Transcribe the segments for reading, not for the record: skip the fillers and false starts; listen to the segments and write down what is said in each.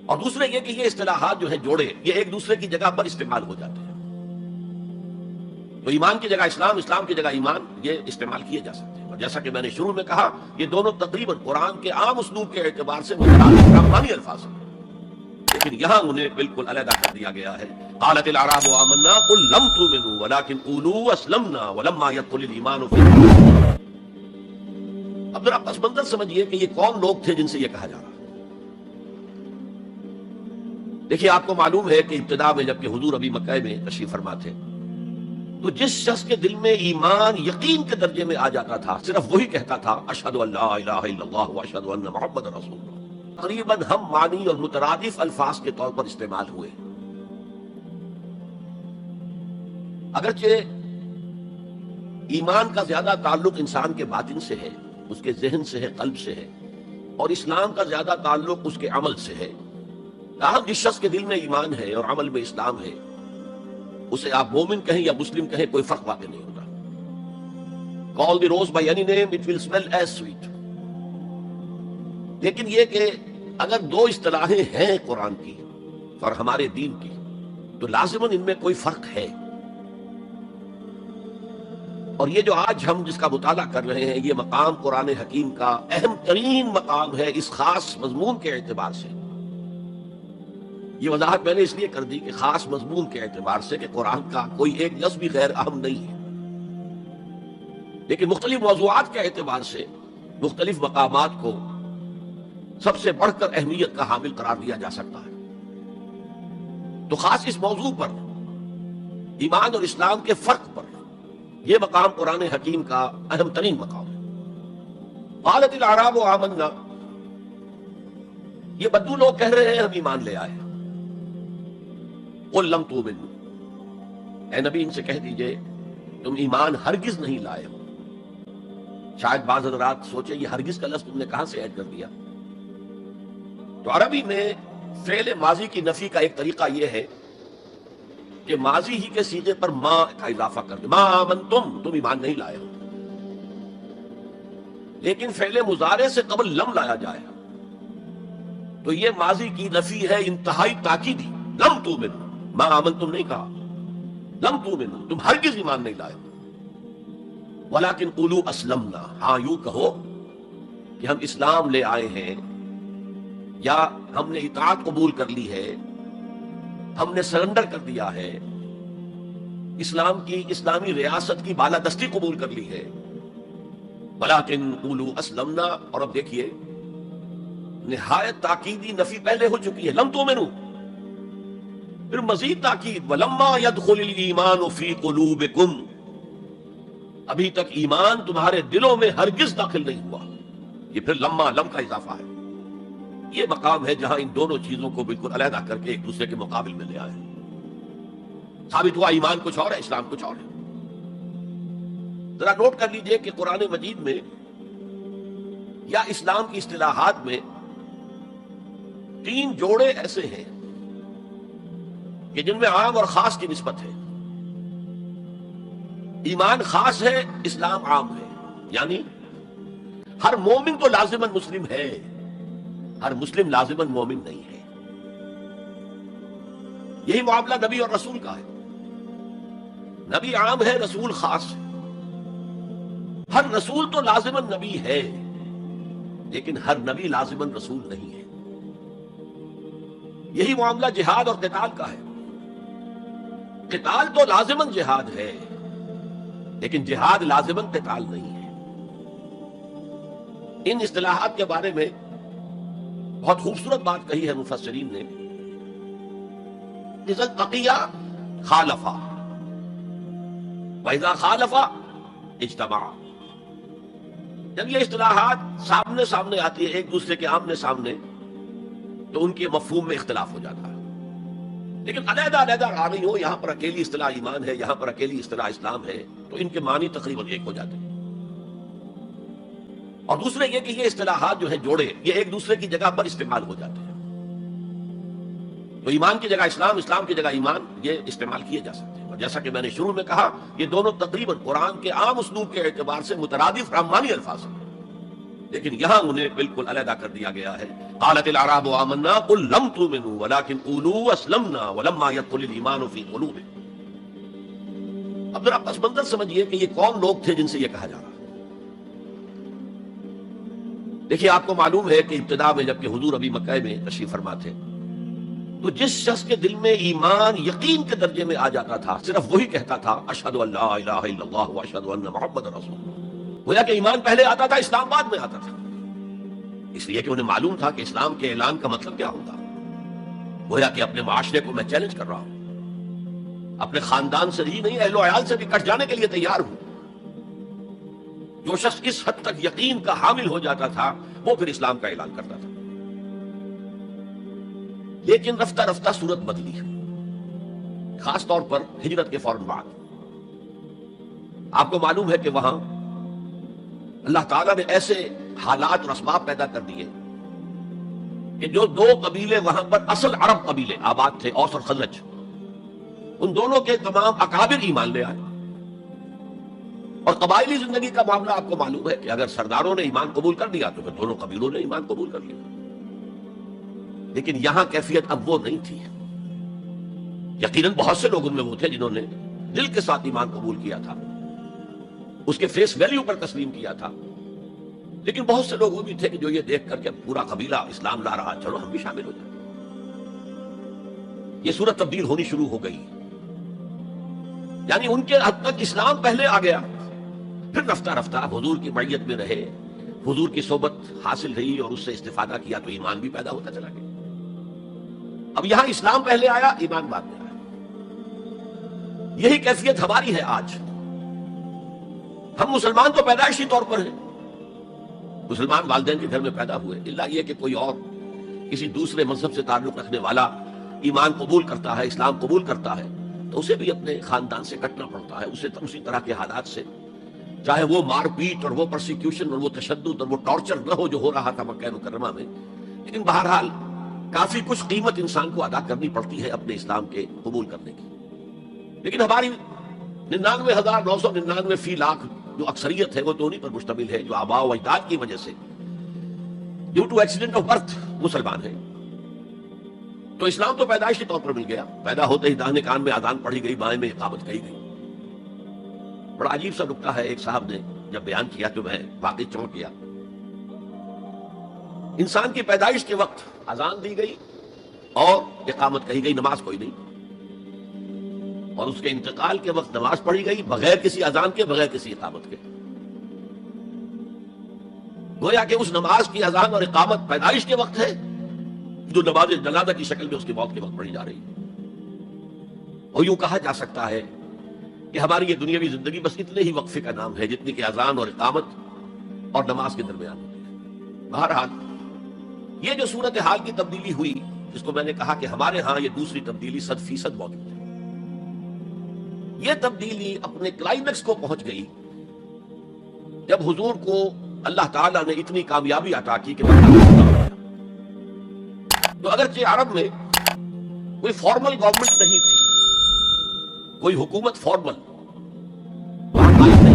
اور دوسرے یہ کہ یہ اصطلاحات جو ہیں جوڑے یہ ایک دوسرے کی جگہ پر استعمال ہو جاتے ہیں، تو ایمان کی جگہ اسلام، اسلام کی جگہ ایمان، یہ استعمال کیے جا سکتے ہیں۔ اور جیسا کہ میں نے شروع میں کہا، یہ دونوں تقریباً قرآن کے عام اسلوب کے اعتبار سے مترادف رحمانی الفاظ ہیں، لیکن یہاں انہیں بالکل علیحدہ کر دیا گیا ہے۔ قالت الاعراب آمنا قل لم تؤمنوا ولكن قولوا اسلمنا ولما يدخل الايمان في قلوبكم۔ اب ذرا پس منظر سمجھیے کہ یہ کون لوگ تھے جن سے یہ کہا جا رہا ہے۔ دیکھیے، آپ کو معلوم ہے کہ ابتدا میں جب کہ حضور ابھی مکہ میں تشریف فرما تھے، تو جس شخص کے دل میں ایمان یقین کے درجے میں آ جاتا تھا، صرف وہی کہتا تھا اشہد ان لا الہ الا اللہ واشہد ان محمد رسول اللہ، تقریباً ہم معنی اور مترادف الفاظ کے طور پر استعمال ہوئے۔ اگرچہ ایمان کا زیادہ تعلق انسان کے باطن سے ہے، اس کے ذہن سے ہے، قلب سے ہے، اور اسلام کا زیادہ تعلق اس کے عمل سے ہے، تاہم جس شخص کے دل میں ایمان ہے اور عمل میں اسلام ہے، اسے آپ مومن کہیں یا مسلم کہیں کوئی فرق واقع نہیں ہوتا۔ Call the rose by any name, it will smell as sweet۔ لیکن یہ کہ اگر دو اصطلاحیں ہیں قرآن کی اور ہمارے دین کی، تو لازماً ان میں کوئی فرق ہے، اور یہ جو آج ہم جس کا مطالعہ کر رہے ہیں، یہ مقام قرآن حکیم کا اہم ترین مقام ہے اس خاص مضمون کے اعتبار سے۔ یہ وضاحت میں نے اس لیے کر دی کہ خاص مضمون کے اعتبار سے کہ قرآن کا کوئی ایک لفظ بھی غیر اہم نہیں ہے، لیکن مختلف موضوعات کے اعتبار سے مختلف مقامات کو سب سے بڑھ کر اہمیت کا حامل قرار دیا جا سکتا ہے۔ تو خاص اس موضوع پر، ایمان اور اسلام کے فرق پر، یہ مقام قرآن حکیم کا اہم ترین مقام ہے۔ قالت الاعراب آمنا، یہ بدو لوگ کہہ رہے ہیں ہم ایمان لے آئے۔ قل لم تؤمنوا، اے نبی ان سے کہہ دیجئے تم ایمان ہرگز نہیں لائے ہو۔ شاید بعض حضرات سوچے یہ ہرگز کا لفظ تم نے کہاں سے ایڈ کر دیا؟ تو عربی میں فعل ماضی کی نفی کا ایک طریقہ یہ ہے کہ ماضی ہی کے سیغے پر ما کا اضافہ کر دے، ما آمنتم، تم ایمان نہیں لائے ہو، لیکن فعل مضارع سے قبل لم لایا جائے تو یہ ماضی کی نفی ہے انتہائی تاکیدی۔ لم تؤمنوا، ما آمنتم نہیں کہا، لم تؤمنوا، تم ہرگز ایمان نہیں لائے ہو، ولکن قولوا اسلمنا، ہاں یوں کہو کہ ہم اسلام لے آئے ہیں، یا ہم نے اطاعت قبول کر لی ہے، ہم نے سرنڈر کر دیا ہے، اسلام کی، اسلامی ریاست کی بالادستی قبول کر لی ہے۔ ولکن قولوا اسلمنا، اور اب دیکھیے نہایت تاکیدی نفی پہلے ہو چکی ہے، لم تؤمنوا، پھر مزید تاکید ولما يدخل الایمان فی قلوبکم، ابھی تک ایمان تمہارے دلوں میں ہرگز داخل نہیں ہوا، یہ پھر لما، لم کا اضافہ ہے۔ یہ مقام ہے جہاں ان دونوں چیزوں کو بالکل علیحدہ کر کے ایک دوسرے کے مقابل میں لے آئے، ثابت ہوا ایمان کچھ اور ہے، اسلام کچھ اور ہے۔ ذرا نوٹ کر لیجئے کہ قرآن مجید میں یا اسلام کی اصطلاحات میں تین جوڑے ایسے ہیں کہ جن میں عام اور خاص کی نسبت ہے۔ ایمان خاص ہے، اسلام عام ہے، یعنی ہر مومن تو لازماً مسلم ہے، ہر مسلم لازماً مومن نہیں ہے۔ یہی معاملہ نبی اور رسول کا ہے، نبی عام ہے، رسول خاص ہے۔ ہر رسول تو لازماً نبی ہے، لیکن ہر نبی لازماً رسول نہیں ہے۔ یہی معاملہ جہاد اور قتال کا ہے، قتال تو لازماً جہاد ہے، لیکن جہاد لازماً قتال نہیں ہے۔ ان اصطلاحات کے بارے میں بہت خوبصورت بات کہی ہے مفسرین نے، اذا التقیا خالفا واذا خالفا اجتمعا۔ جب یہ اصطلاحات سامنے سامنے آتی ہے، ایک دوسرے کے آمنے سامنے، تو ان کے مفہوم میں اختلاف ہو جاتا ہے، لیکن علیحدہ علیحدہ آ رہی ہو، یہاں پر اکیلی اصطلاح ایمان ہے، یہاں پر اکیلی اصطلاح اسلام ہے، تو ان کے معنی تقریباً ایک ہو جاتے ہیں۔ اور دوسرے یہ کہ یہ اصطلاحات جو ہیں جوڑے، یہ ایک دوسرے کی جگہ پر استعمال ہو جاتے ہیں، تو ایمان کی جگہ اسلام، اسلام کی جگہ ایمان، یہ استعمال کیے جا سکتے ہیں۔ اور جیسا کہ میں نے شروع میں کہا، یہ دونوں تقریباً قرآن کے عام اسلوب کے اعتبار سے مترادف رحمانی الفاظ ہیں، لیکن یہاں انہیں بالکل علیحدہ کر دیا گیا ہے۔ قالت الاعراب آمنا قل لم تؤمنوا ولكن قولوا اسلمنا ولما يدخل الايمان في قلوبكم. اب ذرا پس منظر سمجھیے کہ یہ کون لوگ تھے جن سے یہ کہا جا رہا. دیکھیے آپ کو معلوم ہے کہ ابتدا میں جب کہ حضور ابھی مکہ میں تشریف فرما تھے تو جس شخص کے دل میں ایمان یقین کے درجے میں آ جاتا تھا صرف وہی کہتا تھا اشہد ان لا الہ الا اللہ واشہد ان محمد رسول اللہ. گویا کہ ایمان پہلے آتا تھا، اسلام بعد میں آتا تھا، اس لیے کہ انہیں معلوم تھا کہ اسلام کے اعلان کا مطلب کیا ہوگا. گویا کہ اپنے معاشرے کو میں چیلنج کر رہا ہوں، اپنے خاندان سے ہی نہیں اہل و عیال سے بھی کٹ جانے کے لیے تیار ہوں. جو شخص اس حد تک یقین کا حامل ہو جاتا تھا وہ پھر اسلام کا اعلان کرتا تھا. لیکن رفتہ رفتہ صورت بدلی، خاص طور پر ہجرت کے فوراً بعد. آپ کو معلوم ہے کہ وہاں اللہ تعالیٰ نے ایسے حالات اور اسباب پیدا کر دیے کہ جو دو قبیلے وہاں پر اصل عرب قبیلے آباد تھے، اوس اور خزرج، ان دونوں کے تمام اکابر ایمان لے آئے. اور قبائلی زندگی کا معاملہ آپ کو معلوم ہے کہ اگر سرداروں نے ایمان قبول کر لیا تو پھر دونوں قبیلوں نے ایمان قبول کر لیا. لیکن یہاں کیفیت اب وہ نہیں تھی. یقیناً بہت سے لوگ ان میں وہ تھے جنہوں نے دل کے ساتھ ایمان قبول کیا تھا، اس کے فیس ویلیو پر تسلیم کیا تھا. لیکن بہت سے لوگ وہ بھی تھے کہ جو یہ دیکھ کر کے پورا قبیلہ اسلام لا رہا، چلو ہم بھی شامل ہو جائیں. یہ صورت تبدیل ہونی شروع ہو گئی. یعنی ان کے حد تک اسلام پہلے آ گیا، پھر رفتہ رفتہ حضور کی معیت میں رہے، حضور کی صحبت حاصل رہی اور اس سے استفادہ کیا تو ایمان بھی پیدا ہوتا چلا گیا. اب یہاں اسلام پہلے آیا، ایمان بعد میں آیا. یہی کیفیت ہماری ہے آج. ہم مسلمان تو پیدائشی طور پر ہیں، مسلمان والدین کے گھر میں پیدا ہوئے، اللہ یہ کہ کوئی اور کسی دوسرے مذہب سے تعلق رکھنے والا ایمان قبول کرتا ہے، اسلام قبول کرتا ہے تو اسے بھی اپنے خاندان سے کٹنا پڑتا ہے. اسے اسی طرح کے حالات سے، چاہے وہ مار پیٹ اور وہ پرسیکیوشن اور وہ تشدد اور وہ ٹارچر نہ ہو جو ہو رہا تھا مکہ مکرمہ میں، لیکن بہرحال کافی کچھ قیمت انسان کو ادا کرنی پڑتی ہے اپنے اسلام کے قبول کرنے کی. لیکن ہماری 99,999 فی لاکھ جو اکثریت ہے وہ تو انہی پر مشتمل ہے جو آباء و اجداد کی وجہ سے due to accident of birth مسلمان ہیں. تو اسلام تو پیدائشی طور پر مل گیا، پیدا ہوتے ہی داہنے کان میں اذان پڑھی گئی، بائیں میں اقامت کہی گئی. بڑا عجیب سا نکتہ ہے، ایک صاحب نے جب بیان کیا تو میں واقعی چونک گیا. انسان کی پیدائش کے وقت اذان دی گئی اور اقامت کہی گئی، نماز کوئی نہیں. اور اس کے انتقال کے وقت نماز پڑھی گئی بغیر کسی اذان کے، بغیر کسی اقامت کے. گویا کہ اس نماز کی اذان اور اقامت پیدائش کے وقت ہے جو نماز جنازہ کی شکل میں اس کی موت کے وقت پڑھی جا رہی ہے. اور یوں کہا جا سکتا ہے کہ ہماری یہ دنیاوی زندگی بس اتنے ہی وقفے کا نام ہے جتنی کہ اذان اور اقامت اور نماز کے درمیان ہوتی ہے. بہرحال یہ جو صورتحال کی تبدیلی ہوئی، جس کو میں نے کہا کہ ہمارے ہاں یہ دوسری تبدیلی 100% موجود ہے. یہ تبدیلی اپنے کلائمیکس کو پہنچ گئی جب حضور کو اللہ تعالیٰ نے اتنی کامیابی عطا کی کہ تو اگرچہ عرب میں کوئی فارمل گورنمنٹ نہیں تھی، کوئی حکومت فارمل نہیں تھی،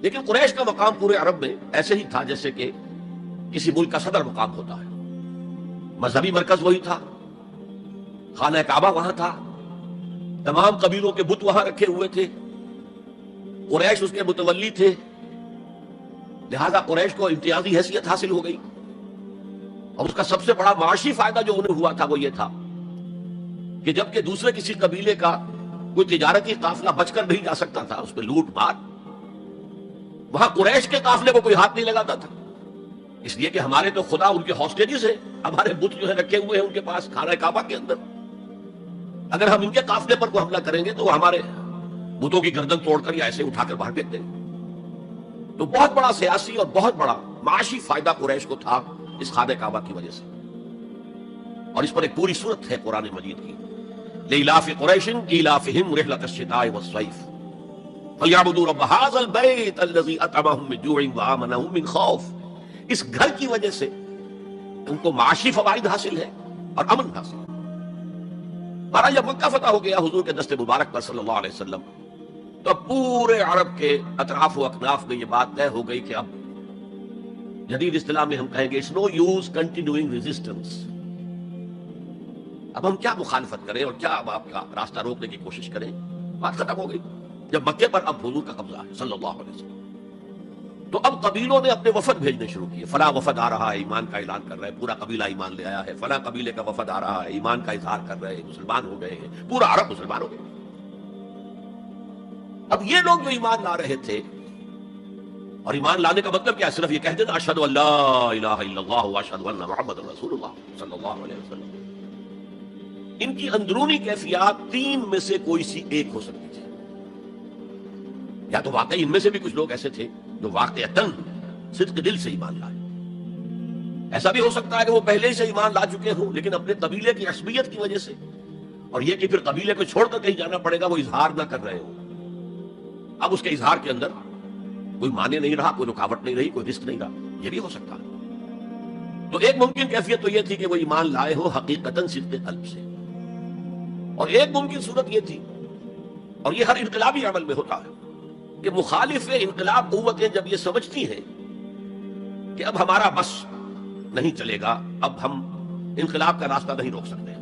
لیکن قریش کا مقام پورے عرب میں ایسے ہی تھا جیسے کہ کسی ملک کا صدر مقام ہوتا ہے. مذہبی مرکز وہی تھا، خانہ کعبہ وہاں تھا، تمام قبیلوں کے بت وہاں رکھے ہوئے تھے، قریش اس کے متولی تھے، لہذا قریش کو امتیازی حیثیت حاصل ہو گئی. اور اس کا سب سے بڑا معاشی فائدہ جو انہیں ہوا تھا وہ یہ تھا کہ جبکہ دوسرے کسی قبیلے کا کوئی تجارتی قافلہ بچ کر نہیں جا سکتا تھا، اس میں لوٹ مار، وہاں قریش کے قافلے کو کوئی ہاتھ نہیں لگاتا تھا. اس لیے کہ ہمارے تو خدا ان کے ہاسٹیجز ہیں، ہمارے بت جو ہے رکھے ہوئے ہیں ان کے پاس خانہ کعبہ کے اندر. اگر ہم ان کے قافلے پر کوئی حملہ کریں گے تو وہ ہمارے بتوں کی گردن توڑ کر یا ایسے اٹھا کر باہر پھینک دیں گے. تو بہت بڑا سیاسی اور بہت بڑا معاشی فائدہ قریش کو تھا اس خانہ کعبہ کی وجہ سے. اور اس پر ایک پوری صورت ہے قرآن مجید کی، لإلاف قریش إیلافہم رحلۃ الشتاء والصیف فلیعبدوا رب ھذا البیت الذی اطعمہم من جوع وآمنہم من خوف. اس گھر کی وجہ سے ان کو معاشی فوائد حاصل ہے اور امن حاصل ہے. اور جب مکہ فتح ہو گیا حضور کے دست مبارک پر صلی اللہ علیہ وسلم، تو پورے عرب کے اطراف و اکناف میں یہ بات طے ہو گئی کہ اب جدید اصطلاح میں ہم کہیں گے it's no use continuing resistance. اب ہم کیا مخالفت کریں اور کیا اب آپ کا راستہ روکنے کی کوشش کریں؟ بات ختم ہو گئی. جب مکے پر اب حضور کا قبضہ ہے صلی اللہ علیہ وسلم، تو اب قبیلوں نے اپنے وفد بھیجنے شروع کیے. فلاں وفد آ رہا ہے، ایمان کا اعلان کر رہا ہے، پورا قبیلہ ایمان لے آیا ہے. فلاں قبیلے کا وفد آ رہا ہے، ایمان کا اظہار کر رہے ہیں، مسلمان ہو گئے ہیں، پورا عرب مسلمان ہو گئے. اب یہ لوگ جو ایمان لا رہے تھے، اور ایمان لانے کا مطلب کیا؟ صرف یہ کہہ دینا اشہد ان لا الہ الا اللہ واشہد ان محمد رسول اللہ صلی اللہ علیہ وسلم. ان کی اندرونی کیفیات تین میں سے کوئی سی ایک ہو سکتی تھی. یا تو واقعی ان میں سے بھی کچھ لوگ ایسے تھے جو واقعتاً صدق دل سے ایمان لائے. ایسا بھی ہو سکتا ہے کہ وہ پہلے سے ایمان لا چکے ہوں، لیکن اپنے قبیلے کی عصبیت کی وجہ سے، اور یہ کہ پھر قبیلے کو چھوڑ کر کہیں جانا پڑے گا، وہ اظہار نہ کر رہے ہوں. اب اس کے اظہار کے اندر کوئی معنی نہیں رہا، کوئی رکاوٹ نہیں رہی، کوئی رسک نہیں رہا. یہ بھی ہو سکتا ہے. تو ایک ممکن کیفیت تو یہ تھی کہ وہ ایمان لائے ہو حقیقتاً صدق قلب سے، اور ایک ممکن صورت یہ تھی، اور یہ ہر انقلابی عمل میں ہوتا ہے، کہ مخالف انقلاب قوتیں جب یہ سمجھتی ہیں کہ اب ہمارا بس نہیں چلے گا، اب ہم انقلاب کا راستہ نہیں روک سکتے،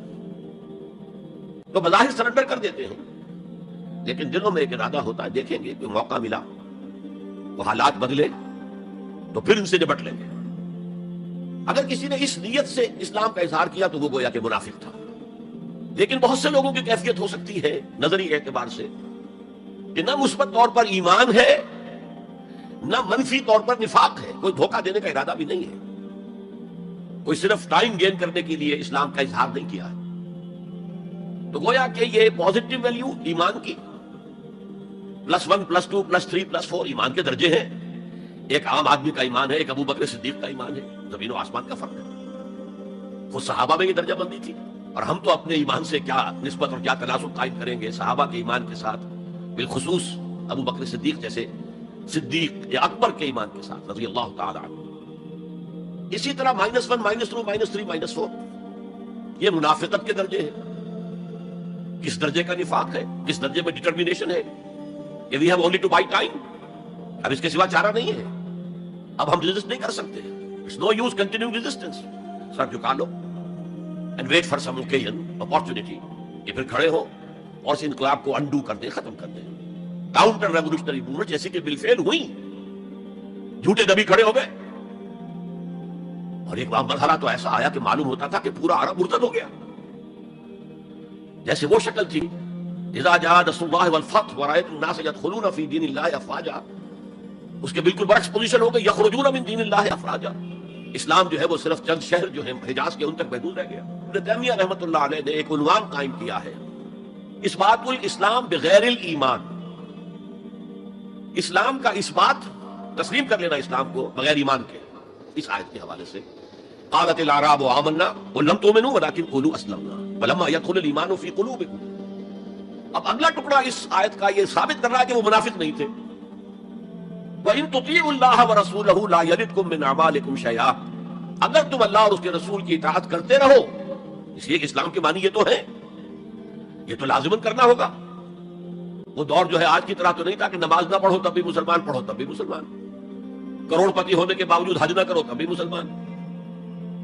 تو بظاہر سرنڈر کر دیتے ہیں. لیکن دلوں میں ایک ارادہ ہوتا ہے، دیکھیں گے کہ موقع ملا، وہ حالات بدلے تو پھر ان سے نپٹ لیں گے. اگر کسی نے اس نیت سے اسلام کا اظہار کیا تو وہ گویا کہ منافق تھا. لیکن بہت سے لوگوں کی کیفیت ہو سکتی ہے نظری اعتبار سے کہ نہ مثبت طور پر ایمان ہے، نہ منفی طور پر نفاق ہے، کوئی دھوکہ دینے کا ارادہ بھی نہیں ہے، کوئی صرف ٹائم گین کرنے کے لیے اسلام کا اظہار نہیں کیا ہے. تو گویا کہ یہ پازیٹیو ویلیو ایمان کی +1 +2 +3 +4 ایمان کے درجے ہیں. ایک عام آدمی کا ایمان ہے، ایک ابو بکر صدیق کا ایمان ہے، زمین و آسمان کا فرق ہے. وہ صحابہ میں یہ درجہ بندی تھی، اور ہم تو اپنے ایمان سے کیا نسبت اور کیا تناسب قائم کریں گے صحابہ کے ایمان کے ساتھ، بالخصوص ابو بکر صدیق جیسے صدیق یا اکبر کے ایمان کے ساتھ رضی اللہ تعالی عنہ. اسی طرح -1 -2 -3 -4 یہ منافقت کے درجے ہیں. کس درجے کا نفاق ہے، کس درجے میں ڈٹرمینیشن ہے کہ we have only to buy time, اب اس کے سوا چارہ نہیں ہے، اب ہم ریزسٹ نہیں کر سکتے. It's no use continue resistance. سر جھکا لو and wait for some occasion opportunity کہ پھر کھڑے ہو اور اس انقلاب کو انڈو کر دیں، ختم کر دیں. کاؤنٹر ریولوشنری موومنٹ جیسے کہ بالفعل ہوئی، جھوٹے نبی کھڑے ہو گئے، اور ایک مرحلہ تو ایسا آیا کہ معلوم ہوتا تھا کہ پورا عرب مرتد ہو گیا. جیسے وہ شکل تھی اذا جاء نصر اللہ والفتح ورأيت الناس يدخلون في دين الله افواجا، اس کے بالکل برعکس پوزیشن ہو گئی یخرجون من دین اللہ افواجا. اسلام جو ہے وہ صرف چند شہر جو ہیں حجاز کے ان تک محدود رہ گیا. ابن تیمیہ رحمۃ اللہ علیہ نے ایک عنوان قائم کیا ہے، اثبات الاسلام بغیر الایمان. اسلام کا اثبات، تسلیم کر لینا اسلام کو بغیر ایمان کے. اس آیت کے حوالے سے قالت الاعراب آمنا قل لم تؤمنوا ولكن قولوا اسلمنا ولما يدخل الايمان في قلوبكم. اب اگلا ٹکڑا اس آیت کا یہ ثابت کر رہا ہے کہ وہ منافق نہیں تھے. وَإِن تُطِيعُوا اللَّهَ وَرَسُولَهُ لَا يَلِدْكُم مِّنْ أَعْمَالِكُمْ شَيْئًا. اگر تم اللہ اور اس کے رسول کی اطاعت کرتے رہو، اس لیے کہ اسلام کے معنی یہ تو ہے، یہ تو لازماً کرنا ہوگا. وہ دور جو ہے آج کی طرح تو نہیں تھا کہ نماز نہ پڑھو تب بھی مسلمان، پڑھو تب بھی مسلمان، کروڑ پتی ہونے کے باوجود حج نہ کرو تب بھی مسلمان.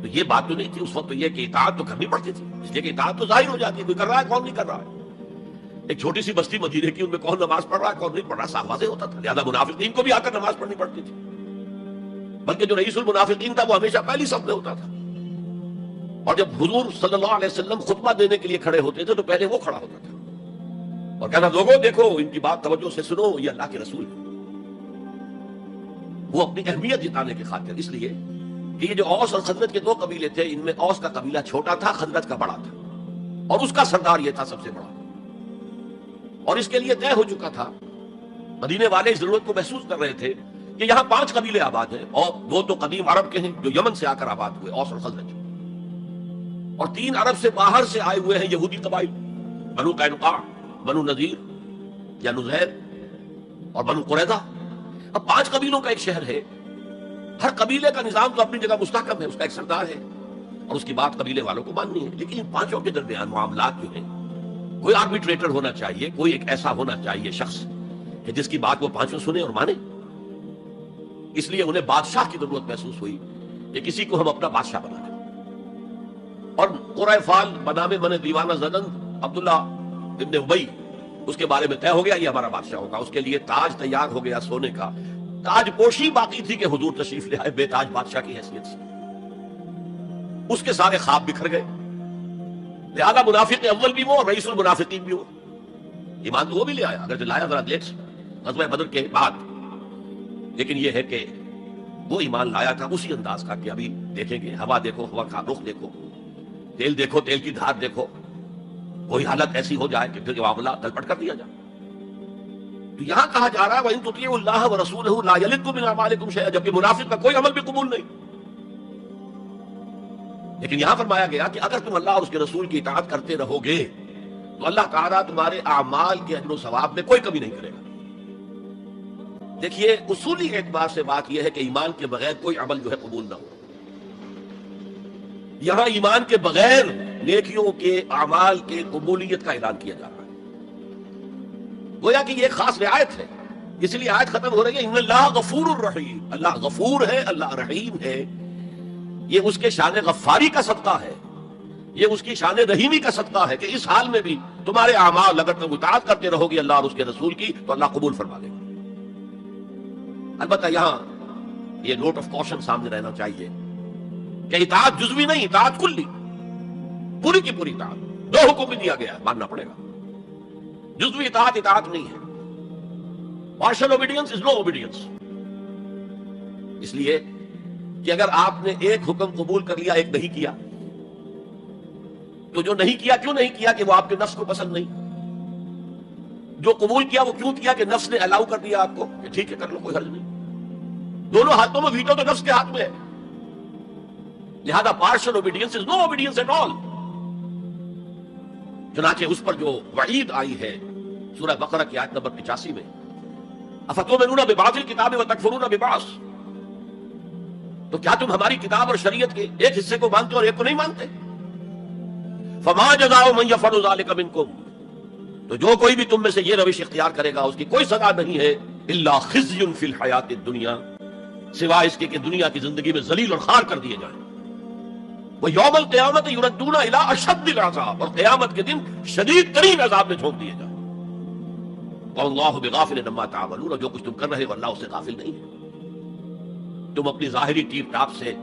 تو یہ بات تو نہیں تھی اس وقت. تو یہ کہ اطاعت تو کرنی پڑتی تھی، اس لیے کہ اطاعت تو ظاہر ہو جاتی ہے، کوئی کر رہا ہے کون نہیں کر رہا ہے. ایک چھوٹی سی بستی مدینے کی، ان میں کون نماز پڑھ رہا ہے کون نہیں پڑھ رہا صاف واضح ہوتا تھا. لہذا منافقین کو بھی آ کر نماز پڑھنی پڑتی تھی، بلکہ جو رئیس المنافقین تھا وہ ہمیشہ پہلی صف میں ہوتا تھا. اور جب حضور صلی اللہ علیہ وسلم خطبہ دینے کے لیے کھڑے ہوتے تھے تو پہلے وہ کھڑا ہوتا تھا اور کہنا لوگوں دیکھو ان کی بات توجہ سے سنو، یہ اللہ کے رسول ہے. وہ اپنی اہمیت جتانے کی خاطر، اس لیے کہ یہ جو اوس اور خزرج کے دو قبیلے تھے، ان میں اوس کا قبیلہ چھوٹا تھا، خزرج کا بڑا تھا، اور اس کا سردار یہ تھا سب سے بڑا. اور اس کے لیے طے ہو چکا تھا، مدینے والے اس ضرورت کو محسوس کر رہے تھے کہ یہاں 5 قبیلے آباد ہیں، اور 2 تو قدیم عرب کے ہیں جو یمن سے آ کر آباد ہوئے، اوس اور خزرج، اور 3 عرب سے باہر سے آئے ہوئے ہیں یہودی قبائل، بنو قینقاع، بنو نذیر یا نذیر اور بنو قریظہ. اب 5 قبیلوں کا ایک شہر ہے. ہر قبیلے کا نظام تو اپنی جگہ مستحکم ہے، اس کا ایک سردار ہے اور اس کی بات قبیلے والوں کو ماننی ہے. لیکن ان 5 کے درمیان معاملات جو ہیں، کوئی آربیٹریٹر ہونا چاہیے، کوئی ایک ایسا ہونا چاہیے شخص کہ جس کی بات وہ 5 سنے اور مانے. اس لیے انہیں بادشاہ کی ضرورت محسوس ہوئی کہ کسی کو ہم اپنا بادشاہ بنا لیں. اور قرہ فال بنامے من دیوانہ زدن عبداللہ ابن ابی اس کے بارے میں طے ہو گیا یہ ہمارا بادشاہ ہوگا. اس کے لیے تاج تیار ہو گیا سونے کا. تاج پوشی باقی تھی کہ حضور تشریف لے آئے بے تاج بادشاہ کی حیثیت سے. اس کے سارے خواب بکھر گئے. لہذا منافق اول بھی وہ اور رئیس المنافقین بھی وہ. ایمان تو وہ بھی لے آیا اگر لایا ذرا لیٹ غزوہ بدر کے بعد، لیکن یہ ہے کہ وہ ایمان لایا تھا اسی انداز کا کہ ابھی دیکھیں گے، ہوا دیکھو، ہوا کا رخ دیکھو، تیل دیکھو، تیل کی دھار دیکھو، کوئی حالت ایسی ہو جائے کہ پھر معاملہ تلپٹ کر دیا جائے. تو یہاں کہا جا رہا ہے وَإِن تُطِيعُوا اللَّهَ وَرَسُولَهُ لَا يَلِدْكُم مِّنْ أَعْمَالِكُمْ شَيْئًا، جبکہ منافق کا کوئی عمل بھی قبول نہیں. لیکن یہاں فرمایا گیا کہ اگر تم اللہ اور اس کے رسول کی اطاعت کرتے رہو گے تو اللہ تعالیٰ تمہارے اعمال کے اجر و ثواب میں کوئی کمی نہیں کرے گا. دیکھیے اصولی اعتبار سے بات یہ ہے کہ ایمان کے بغیر کوئی عمل جو ہے قبول نہ ہو. یہاں ایمان کے بغیر نیکیوں کے اعمال کے قبولیت کا اعلان کیا جا رہا ہے. گویا کہ یہ ایک خاص رعایت ہے، اس لیے آیت ختم ہو رہی ہے ان اللہ غفور الرحیم. اللہ غفور ہے، اللہ رحیم ہے. یہ اس کے شان غفاری کا صدقہ ہے، یہ اس کی شان رحیمی کا صدقہ ہے کہ اس حال میں بھی تمہارے اعمال اگر تم اطاعت کرتے رہو گے اللہ اور اس کے رسول کی تو اللہ قبول فرما لے گا. البتہ یہاں یہ نوٹ آف کوشن سامنے رہنا چاہیے کہ اطاعت جزوی نہیں، اطاعت کلی، پوری کی پوری اطاعت. دو حکم بھی دیا گیا ہے، ماننا پڑے گا. جزوی اطاعت اطاعت نہیں ہے. Partial obedience is no obedience. اس لیے کہ اگر آپ نے ایک حکم قبول کر لیا ایک نہیں کیا تو جو نہیں کیا کیوں نہیں کیا کہ وہ آپ کے نفس کو پسند نہیں، جو قبول کیا وہ کیوں کیا کہ نفس نے الاؤ کر دیا آپ کو کہ ٹھیک ہے کر لو کوئی حرج نہیں. دونوں ہاتھوں میں ویٹو تو نفس کے ہاتھ میں ہے. لہذا partial obedience is no obedience at all. چنانچہ اس پر جو وعید آئی ہے سورہ بقرہ کی آیت نمبر 85 میں افتؤمنون ببعض الکتاب وتکفرون ببعض، تو کیا تم ہماری کتاب اور شریعت کے ایک حصے کو مانتے اور ایک کو نہیں مانتے؟ فما جزاء من يفعل ذلك منكم، تو جو کوئی بھی تم میں سے یہ روش اختیار کرے گا اس کی کوئی سزا نہیں ہے الا خزي في الحیات الدنیا، سوائے اس کے کہ دنیا کی زندگی میں ذلیل اور خوار کر دیے جائیں. وَيَوْمَ الْقِيَامَةِ يُرَدُّونَ إِلَىٰ أَشَدِّ الْعَذَابِ، اور قیامت کے دن شدید ترین عذاب میں جھونک دیے جائیں. وَاللَّهُ بِغَافِلٍ عَمَّا تَعْمَلُونَ، اور جو کچھ تم کر رہے ہو اللہ اس سے غافل نہیں ہے. تم اپنی ظاہری ٹیپ ٹاپ سے،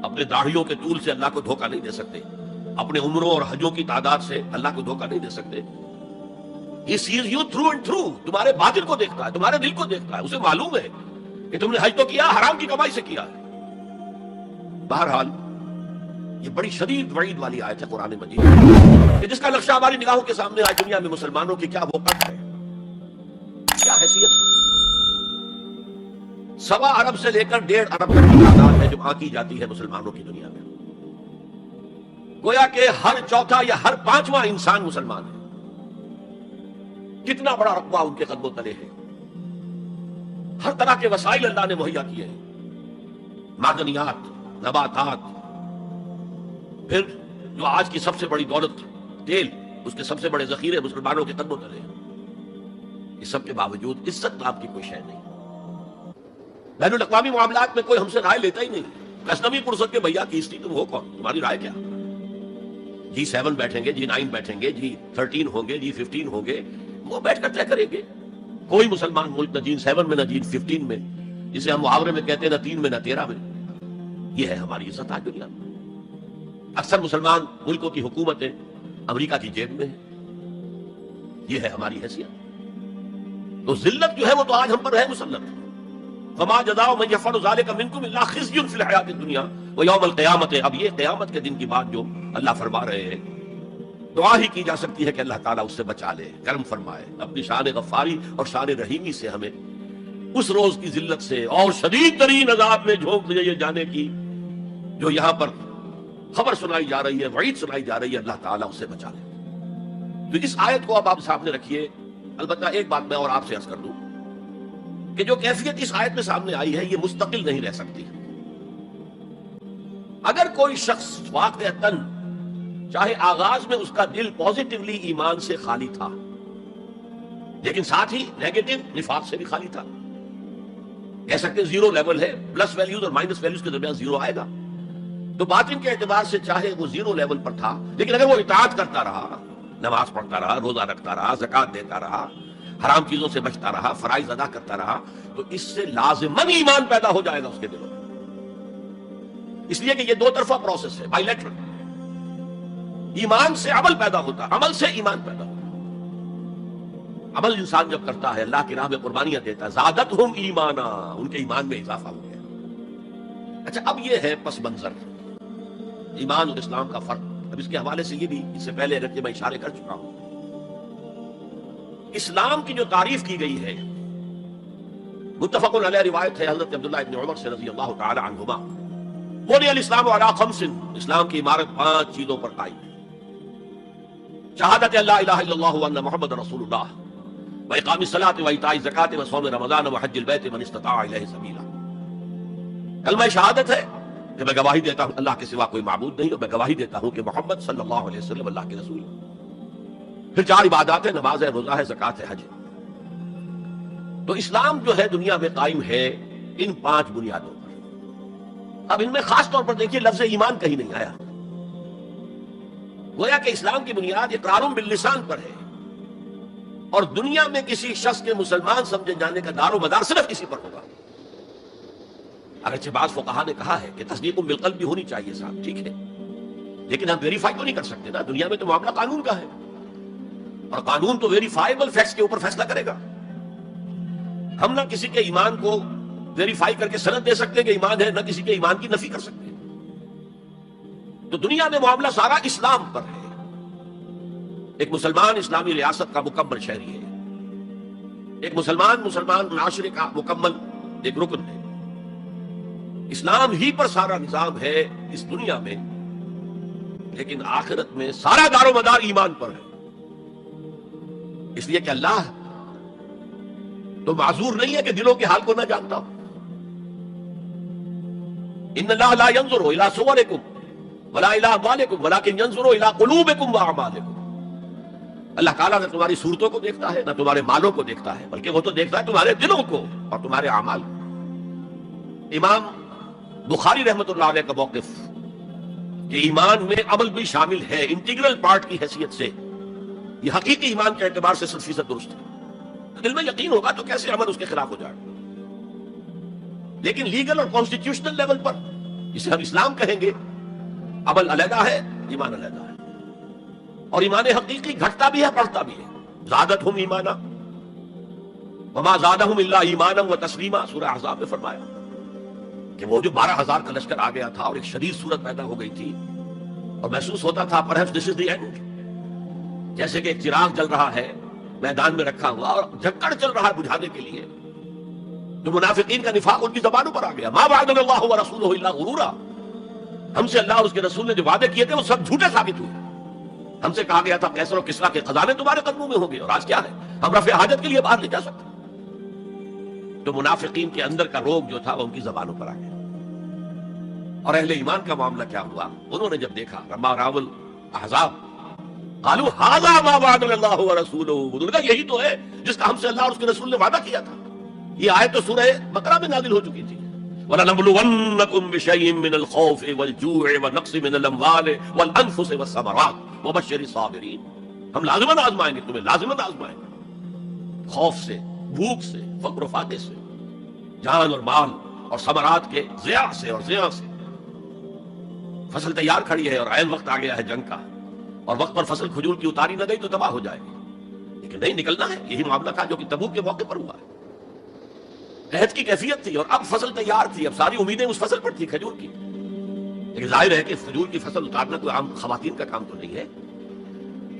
اپنے داڑھیوں کے طول سے اللہ کو دھوکہ نہیں دے سکتے، اپنے عمروں اور حجوں کی تعداد سے اللہ کو دھوکہ نہیں دے سکتے. He sees you through and through، تمہارے باطن کو دیکھتا ہے، تمہارے دل کو دیکھتا ہے. اسے معلوم ہے کہ تم نے حج تو کیا، حرام کی کمائی سے کیا ہے. بہرحال یہ بڑی شدید وعید والی آیت ہے قرآن مجید کہ جس کا نقشہ ہماری نگاہوں کے سامنے آج دنیا میں مسلمانوں کی کیا وقت ہے، کیا حیثیت ہے. 1.25 ارب سے لے کر 1.5 ارب تک کی تعداد ہے جو آنکی جاتی ہے مسلمانوں کی دنیا میں. گویا کہ ہر چوتھا یا ہر 5واں انسان مسلمان ہے. کتنا بڑا رقبہ ان کے قدموں تلے ہے. ہر طرح کے وسائل اللہ نے مہیا کیے ہیں، معدنیات، نباتات، پھر جو آج کی سب سے بڑی دولت تیل، اس کے سب سے بڑے ذخیرے مسلمانوں کے قدموں تلے ہیں. اس سب کے باوجود عزت نام کی کوئی شے نہیں. بین الاقوامی معاملات میں کوئی ہم سے رائے لیتا ہی نہیں. کسٹمی پرست کے بھیا کیسٹی تم ہو کون، تمہاری رائے کیا؟ G7 بیٹھیں گے، G9 بیٹھیں گے، G13 ہوں گے، G15 ہوں گے، وہ بیٹھ کر طے کریں گے. کوئی مسلمان ملک نہ G7 میں نہ G15 میں، جسے ہم محاورے میں کہتے ہیں نہ 3 میں نہ 13 میں. یہ ہے ہماری عزت آج دنیا میں. اکثر مسلمان ملکوں کی حکومتیں امریکہ کی جیب میں ہیں. یہ ہے ہماری حیثیت. تو ذلت جو ہے وہ تو آج ہم پر ہے مسلط. فما جزاء من يفعل ذلك منكم الا خزي في الحياة الدنيا ويوم القيامة. اب یہ قیامت کے دن کی بات جو اللہ فرما رہے ہیں، دعا ہی کی جا سکتی ہے کہ اللہ تعالیٰ اس سے بچا لے، کرم فرمائے، اپنی شان غفاری اور شان رحیمی سے ہمیں اس روز کی ذلت سے اور شدید ترین عذاب میں جھونک دیے جانے کی جو یہاں پر خبر سنائی جا رہی ہے، وعید سنائی جا رہی ہے، اللہ تعالیٰ اس سے بچا لے. تو اس آیت کو اب آپ سامنے رکھیے. البتہ ایک بات میں اور آپ سے عرض کر دوں کہ جو کیفیت اس آیت میں سامنے آئی ہے یہ مستقل نہیں رہ سکتی. اگر کوئی شخص واقعتاً چاہے آغاز میں اس کا دل پازیٹیولی ایمان سے خالی تھا لیکن ساتھ ہی نیگیٹو نفاق سے بھی خالی تھا، کہہ سکتے ہیں زیرو لیول ہے، پلس ویلیوز اور مائنس ویلیوز کے درمیان زیرو آئے گا. تو باطن کے اعتبار سے چاہے وہ زیرو لیول پر تھا، لیکن اگر وہ اطاعت کرتا رہا، نماز پڑھتا رہا، روزہ رکھتا رہا، زکوٰۃ دیتا رہا، حرام چیزوں سے بچتا رہا، فرائض ادا کرتا رہا، تو اس سے لازماً ایمان پیدا ہو جائے گا اس کے دلوں میں. اس لیے کہ یہ دو طرفہ پروسیس ہے، بائی لیٹرل. ایمان سے عمل پیدا ہوتا، عمل سے ایمان پیدا ہوتا. عمل انسان جب کرتا ہے، اللہ کی راہ میں قربانیاں دیتا ہے، زادتہم ایمانا، ان کے ایمان میں اضافہ ہو گیا. اچھا، اب یہ ہے پس منظر ایمان اور اسلام کا فرق. اب اس کے حوالے سے یہ بھی اس سے پہلے اگرچہ میں اشارے کر چکا ہوں، اسلام کی جو تعریف کی گئی ہے، متفق علیہ روایت ہے حضرت عبداللہ ابن عمر سے رضی اللہ تعالی عنہما، بنی الاسلام علی خمس، اسلام کی عمارت 5 چیزوں پر قائم ہے. شہادت اللہ الہ الا اللہ وان محمد رسول اللہ، واقام الصلاۃ وایتاء الزکاۃ وصوم رمضان وحج البیت من استطاع الیہ سبیلا. کلمہ شہادت ہے کہ میں گواہی دیتا ہوں اللہ کے سوا کوئی معبود نہیں، اور میں گواہی دیتا ہوں کہ محمد صلی اللہ علیہ وسلم اللہ کے رسول. پھر 4 عبادات ہیں، نماز ہے، روزہ ہے، زکوٰۃ ہے، حج ہے. تو اسلام جو ہے دنیا میں قائم ہے ان 5 بنیادوں پر. اب ان میں خاص طور پر دیکھیے لفظ ایمان کہیں نہیں آیا. گویا کہ اسلام کی بنیاد اقرار باللسان پر ہے، اور دنیا میں کسی شخص کے مسلمان سمجھے جانے کا دار و مدار صرف اسی پر ہوگا. اگرچہ بعض فقہا نے کہا ہے کہ تصدیق بالقلب بھی ہونی چاہیے صاحب، ٹھیک ہے، لیکن ہم ویریفائی تو نہیں کر سکتے نا. دنیا میں تو معاملہ قانون کا ہے، اور قانون تو ویریفائیبل فیکٹس کے اوپر فیصلہ کرے گا. ہم نہ کسی کے ایمان کو ویریفائی کر کے سند دے سکتے کہ ایمان ہے، نہ کسی کے ایمان کی نفی کر سکتے. تو دنیا میں معاملہ سارا اسلام پر ہے. ایک مسلمان اسلامی ریاست کا مکمل شہری ہے، ایک مسلمان معاشرے کا مکمل ایک رکن ہے. اسلام ہی پر سارا نظام ہے اس دنیا میں، لیکن آخرت میں سارا دار و مدار ایمان پر ہے. اس لیے کہ اللہ تو معذور نہیں ہے کہ دلوں کے حال کو نہ جانتا ہو. ان اللہ لا ينظر الى صورکم ولا الى اموالکم ولکن ينظر الى قلوبکم واعمالکم. اللہ تعالیٰ نہ تمہاری صورتوں کو دیکھتا ہے، نہ تمہارے مالوں کو دیکھتا ہے، بلکہ وہ تو دیکھتا ہے تمہارے دلوں کو اور تمہارے اعمال کو. امام بخاری رحمۃ اللہ علیہ کا موقف کہ ایمان میں عمل بھی شامل ہے انٹیگرل پارٹ کی حیثیت سے، یہ حقیقی ایمان کے اعتبار سے 100% درست ہے. دل میں یقین ہوگا تو کیسے عمل اس کے خلاف ہو جائے. لیکن لیگل اور کانسٹیٹیوشنل لیول پر جسے ہم اسلام کہیں گے، عمل علیحدہ ہے، ایمان علیحدہ ہے. اور ایمان حقیقی گھٹتا بھی ہے، بڑھتا بھی ہے. زادتہم ایمانا وما زادہم الا ایمانا وتسلیما، سورہ احزاب میں فرمایا کہ وہ جو 12,000 کا لشکر آ گیا تھا اور ایک شدید صورت پیدا ہو گئی تھی، اور محسوس ہوتا تھا perhaps this is the end, جیسے کہ ایک چراغ جل رہا ہے میدان میں رکھا ہوا اور جھکڑ چل رہا ہے بجھانے کے لیے. تو منافقین کا نفاق ان کی زبانوں پر آ گیا. ما وعدنا اللہ ورسولہ الا غرورا، ہم سے اللہ اور اس کے رسول نے جو وعدے کیے تھے وہ سب جھوٹے ثابت ہوئے. ہم سے کہا گیا تھا قیصر اور کسریٰ کے خزانے تمہارے قدموں میں ہوں گے، اور آج کیا ہے، ہم رفع حاجت کے لیے باہر نہیں جا سکتے. تو منافقین کے اندر کا روگ جو تھا وہ ان کی زبانوں پر آ گیا. اور اہل ایمان کا معاملہ کیا ہوا؟ انہوں نے جب دیکھا لما راول احزاب قالوا ھذا ما وعدنا اللہ ورسولہ، انہوں نے کہا یہی تو ہے جس کا ہم سے اللہ اور اس کے رسول نے وعدہ کیا تھا. یہ آیت تو سورہ بقرہ میں نازل ہو چکی تھی. وَلَنَبْلُوَنَّكُمْ بِشَيْءٍ مِّنَ الْخَوْفِ وَالْجُوعِ وَالنَّقْصِ مِنَ الْأَمْوَالِ وَالْأَنفُسِ وَالثَّمَرَاتِ وَبَشِّرِ الصَّابِرِينَ. ہم لازماً آزمائیں گے تمہیں، لازماً آزمائیں گے، خوف سے، بھوک سے، فقر و فاقے سے، جان اور مال اور ثمرات کے ضیاع سے اور زیاں سے. فصل تیار کھڑی ہے اور عین وقت آ گیا ہے جنگ کا، اور وقت پر فصل کھجور کی اتاری نہ گئی تو تباہ ہو جائے گی. لیکن نہیں، نکلنا ہے. یہی معاملہ تھا جو کہ تبوک کے موقع پر ہوا ہے. قحط کی کیفیت تھی اور اب فصل تیار تھی، اب ساری امیدیں اس فصل پر تھی، کھجور کی. لیکن ظاہر ہے کہ کھجور کی فصل اتارنا کوئی عام خواتین کا کام تو نہیں ہے.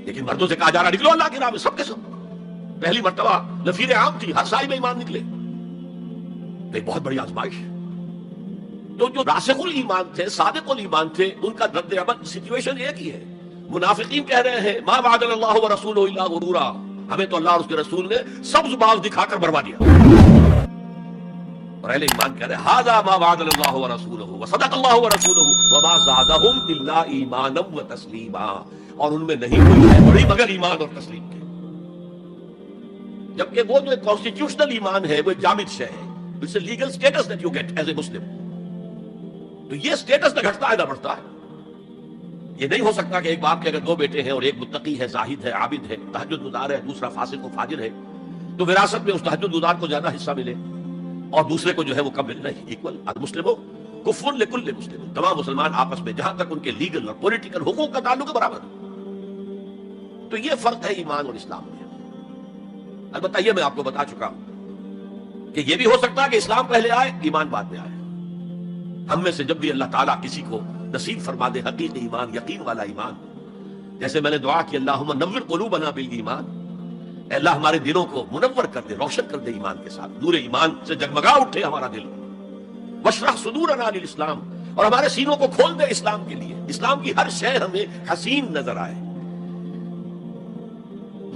لیکن مردوں سے کہا جا رہا نکلو اللہ کی راہ میں، سب کے سب. پہلی مرتبہ نفیر عام تھی، ہر سائی میں ایمان نکلے. ایک بہت بڑی آزمائش. تو جو راسخ الایمان تھے، صادق الایمان تھے، ان کا رد عمل سچویشن ایک ہی ہے. منافقین کہہ رہے ہیں ما وعدنا اللہ ورسولہ الا غرورا، ہمیں تو اللہ اور اس کے رسول نے سبز باغ دکھا کر بروا دیا. اور اہل ایمان کہہ رہے ہیں ھذا ما وعدنا اللہ ورسولہ وصدق اللہ ورسولہ وما زادہم الا ایمانا وتسلیما. اور ان میں نہیں کوئی ہے بڑی مگر ایمان اور تسلیم کے. جبکہ وہ جو ایک کانسٹیٹیوشنل ایمان ہے وہ ایک جامد شے ہے. It's a legal status that you get as a Muslim. تو یہ اسٹیٹس نہ گھٹتا ہے نہ بڑھتا ہے. یہ نہیں ہو سکتا کہ ایک باپ کے اگر دو بیٹے ہیں اور ایک متقی ہے, زاہد ہے, عابد ہے, تہجد گزار ہے, دوسرا فاسق و فاجر ہے, تو وراثت میں اس تہجد گزار کو زیادہ حصہ ملے اور دوسرے کو جو ہے وہ کم ملے. نہیں, ایکول. المسلم کفر لکل مسلم. تمام مسلمان آپس میں جہاں تک ان کے لیگل اور پولیٹیکل حقوق کا تعلق ہے برابر. تو یہ فرق ہے ایمان اور اسلام میں. البتہ یہ میں آپ کو بتا چکا ہوں کہ یہ بھی ہو سکتا ہے کہ اسلام پہلے آئے, ایمان بعد میں آئے. ہم میں سے جب بھی اللہ تعالیٰ کسی کو نصیب فرما دے حقیقی ایمان, یقین والا ایمان, جیسے میں نے دعا کی اللہم نور قلوبنا بالایمان, اے اللہ ہمارے دلوں کو منور کر دے, روشن کر دے ایمان کے ساتھ, نور ایمان سے جگمگا اٹھے ہمارا دل. واشرح صدورنا للاسلام, اور ہمارے سینوں کو کھول دے اسلام کے لیے, اسلام کی ہر شے ہمیں حسین نظر آئے.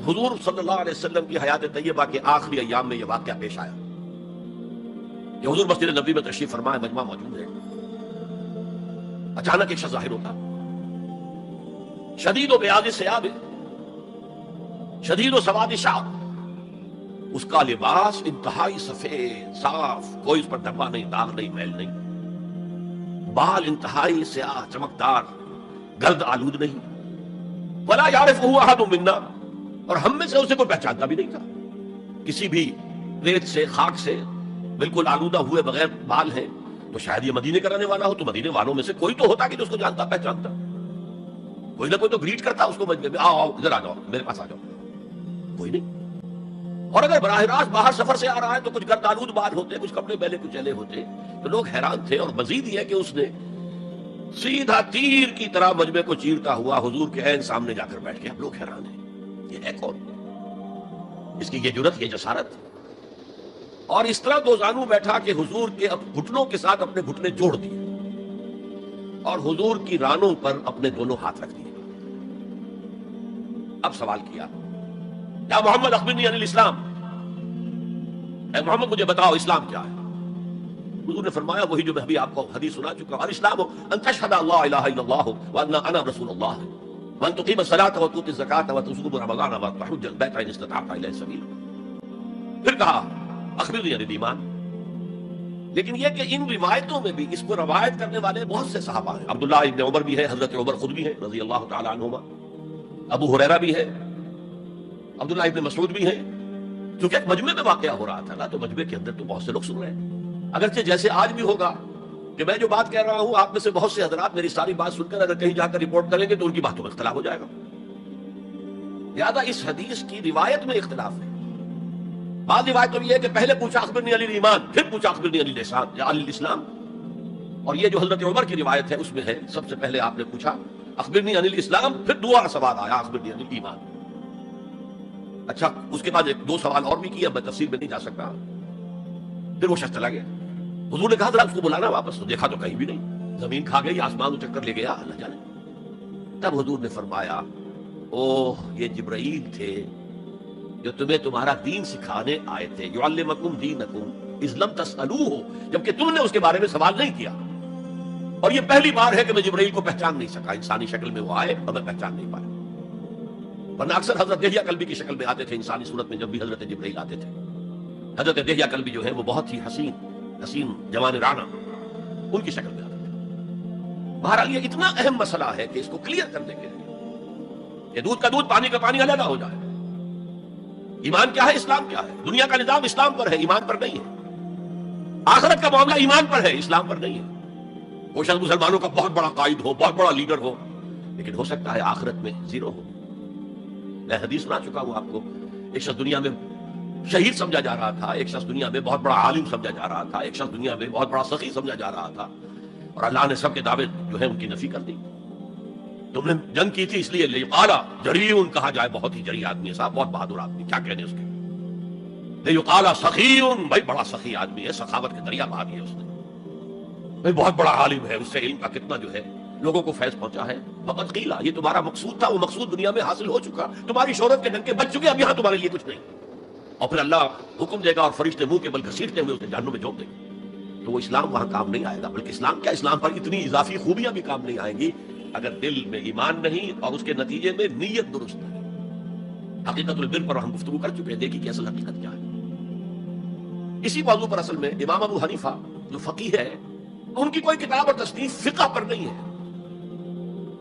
حضور صلی اللہ علیہ وسلم کی حیات طیبہ کے آخری ایام میں یہ واقعہ پیش آیا کہ حضور مسجد نبوی میں تشریف فرما ہے, مجمع موجود ہے. اچانک ایک شخص ظاہر ہوتا, شدید و بیاض ثیاب, شدید و سواد شعر, اس کا لباس انتہائی سفید صاف, کوئی اس پر دھبا نہیں, داغ نہیں, میل نہیں. بال انتہائی سیاہ چمکدار, گرد آلود نہیں. ولا یعرفہ احد منا, اور ہم میں سے اسے کوئی پہچانتا بھی نہیں تھا. کسی بھی ریت سے, خاک سے بالکل آلودہ ہوئے بغیر بال ہیں, تو شاید یہ مدینے کا رہنے والا ہو. تو مدینے والوں میں سے کوئی تو ہوتا کہ جو اس کو جانتا پہچانتا, کوئی نہ کوئی تو گریٹ کرتا اس کو مجمع میں, آؤ آؤ ادھر آ جاؤ, میرے پاس آ جاؤ. کوئی نہیں. اور اگر براہ راست باہر سفر سے آ رہا ہے تو کچھ گرد آلود بال ہوتے, کچھ کپڑے میلے کچھ چلے ہوتے, تو لوگ حیران تھے. اور مزید یہ کہ اس نے سیدھا تیر کی طرح مجمع کو چیرتا ہوا حضور کے عین سامنے جا کر بیٹھ گیا. لوگ حیران ہیں, یہ ہے کون, اس کی یہ جرت, یہ جسارت. اور اس طرح دو زانو بیٹھا کہ حضور کے گھٹنوں کے ساتھ اپنے گھٹنے جوڑ دیے اور حضور کی رانوں پر اپنے دونوں ہاتھ رکھ دیے. اب سوال کیا, یا محمد اخبرنی عن الاسلام, اے محمد مجھے بتاؤ اسلام کیا ہے. حضور نے فرمایا وہی جو میں ابھی آپ کو حدیث سنا چکا ہوں, الاسلام ان تشهد اللہ الہ الا اللہ وان انا رسول اللہ وان تقیم الصلاۃ وتؤتی الزکاۃ وتصوم رمضان وتحج البیت ان استطعت الیہ سبیلا. پھر کہا اخبرنی عن الایمان. لیکن یہ کہ ان روایتوں میں بھی اس کو روایت کرنے والے بہت سے صحابہ ہیں. عبداللہ ابن عمر بھی ہے, حضرت عمر خود بھی ہے رضی اللہ تعالی عنہما, ابو ہریرہ بھی ہے, عبداللہ ابن مسعود بھی ہے. کیونکہ ایک مجمع میں واقعہ ہو رہا تھا نا, تو مجمع کے اندر تو بہت سے لوگ سن رہے ہیں. اگرچہ جیسے آج بھی ہوگا کہ میں جو بات کہہ رہا ہوں, آپ میں سے بہت سے حضرات میری ساری بات سن کر اگر کہیں جا کر رپورٹ کریں گے تو ان کی باتوں میں اختلاف ہو جائے گا. لہٰذا اس حدیث کی روایت میں اختلاف ہے. بعض روایت تو یہ ہے کہ پہلے پوچھا اخبرنی عن الایمان, پھر پوچھا اخبرنی عن الاسلام. اور یہ جو حضرت عمر کی روایت ہے اس میں ہے سب سے پہلے آپ نے پوچھا اخبرنی عن الاسلام, پھر دوسرا سوال آیا اخبرنی عن الایمان. اچھا, اس کے بعد ایک دو سوال اور بھی کیا, میں تفصیل میں نہیں جا سکتا. پھر وہ شخص چلا گیا. حضور نے کہا ذرا اس کو بلانا واپس, تو دیکھا تو کہیں بھی نہیں, زمین کھا گئی, آسمان کو چکر لے گیا, اللہ جانے. تب حضور نے فرمایا اوہ یہ جبرائیل تھے جو تمہیں تمہارا دین سکھانے آئے تھے, یعلمکم دینکم اذ لم تسألوہ, جبکہ تم نے اس کے بارے میں سوال نہیں کیا. اور یہ پہلی بار ہے کہ میں جبرائیل کو پہچان نہیں سکا, انسانی شکل میں وہ آئے اور میں پہچان نہیں پایا. ورنہ اکثر حضرت دہیہ کلبی کی شکل میں آتے تھے انسانی صورت میں, جب بھی حضرت جبرائیل آتے تھے. حضرت دہیہ کلبی جو ہے وہ بہت ہی حسین جوان رانا, ان کی شکل میں آتے تھے. بہرحال یہ اتنا اہم مسئلہ ہے کہ اس کو کلیئر کرنے کے لیے کہ دودھ کا دودھ پانی کا پانی علیحدہ ہو جائے. ایمان کیا ہے, اسلام کیا ہے. دنیا کا نظام اسلام پر ہے, ایمان پر نہیں ہے. آخرت کا معاملہ ایمان پر ہے, اسلام پر نہیں ہے. وہ شخص مسلمانوں کا بہت بڑا قائد ہو, بہت بڑا لیڈر ہو, لیکن ہو سکتا ہے آخرت میں زیرو ہو. میں حدیث سنا چکا ہوں آپ کو, ایک شخص دنیا میں شہید سمجھا جا رہا تھا, ایک شخص دنیا میں بہت بڑا عالم سمجھا جا رہا تھا, ایک شخص دنیا میں بہت بڑا سخی سمجھا جا رہا تھا, اور اللہ نے سب کے دعوے جو ہے ان کی نفی کر دی. تم نے جنگ کی تھی اس لیے لیقال جریون کہا جائے, بہت ہی جری آدمی ہے صاحب, بہت بہادر آدمی, کیا کہنے اس کے. لیقال سخیون, بھائی بڑا سخی آدمی ہے, سخاوت کے دریا بہا دیے اس نے. بھائی بہت بڑا عالم ہے, اس سے علم کا کتنا جو ہے لوگوں کو فیض پہنچا ہے. فقط قیلا, یہ تمہارا مقصود تھا, وہ مقصود دنیا میں حاصل ہو چکا, تمہاری شہرت کے ڈنکے بج چکے, اب یہاں تمہارے لیے کچھ نہیں. اور پھر اللہ حکم دے گا اور فرشتے منہ کے بل گھسیٹتے ہوئے اسے جہنم میں جھونک دیں گے. تو وہ اسلام وہاں کام نہیں آئے گا, بلکہ اسلام کیا, اسلام پر اتنی اضافی خوبیاں بھی کام نہیں آئیں گی اگر دل میں ایمان نہیں اور اس کے نتیجے میں نیت درست نہیں. حقیقت البر پر ہم گفتگو کر چکے ہیں, دیکھیے کہ اصل حقیقت کیا ہے. اسی موضوع پر اصل میں امام ابو حنیفہ جو فقیہ ہے ان کی کوئی کتاب اور تصنیف فقہ پر نہیں ہے،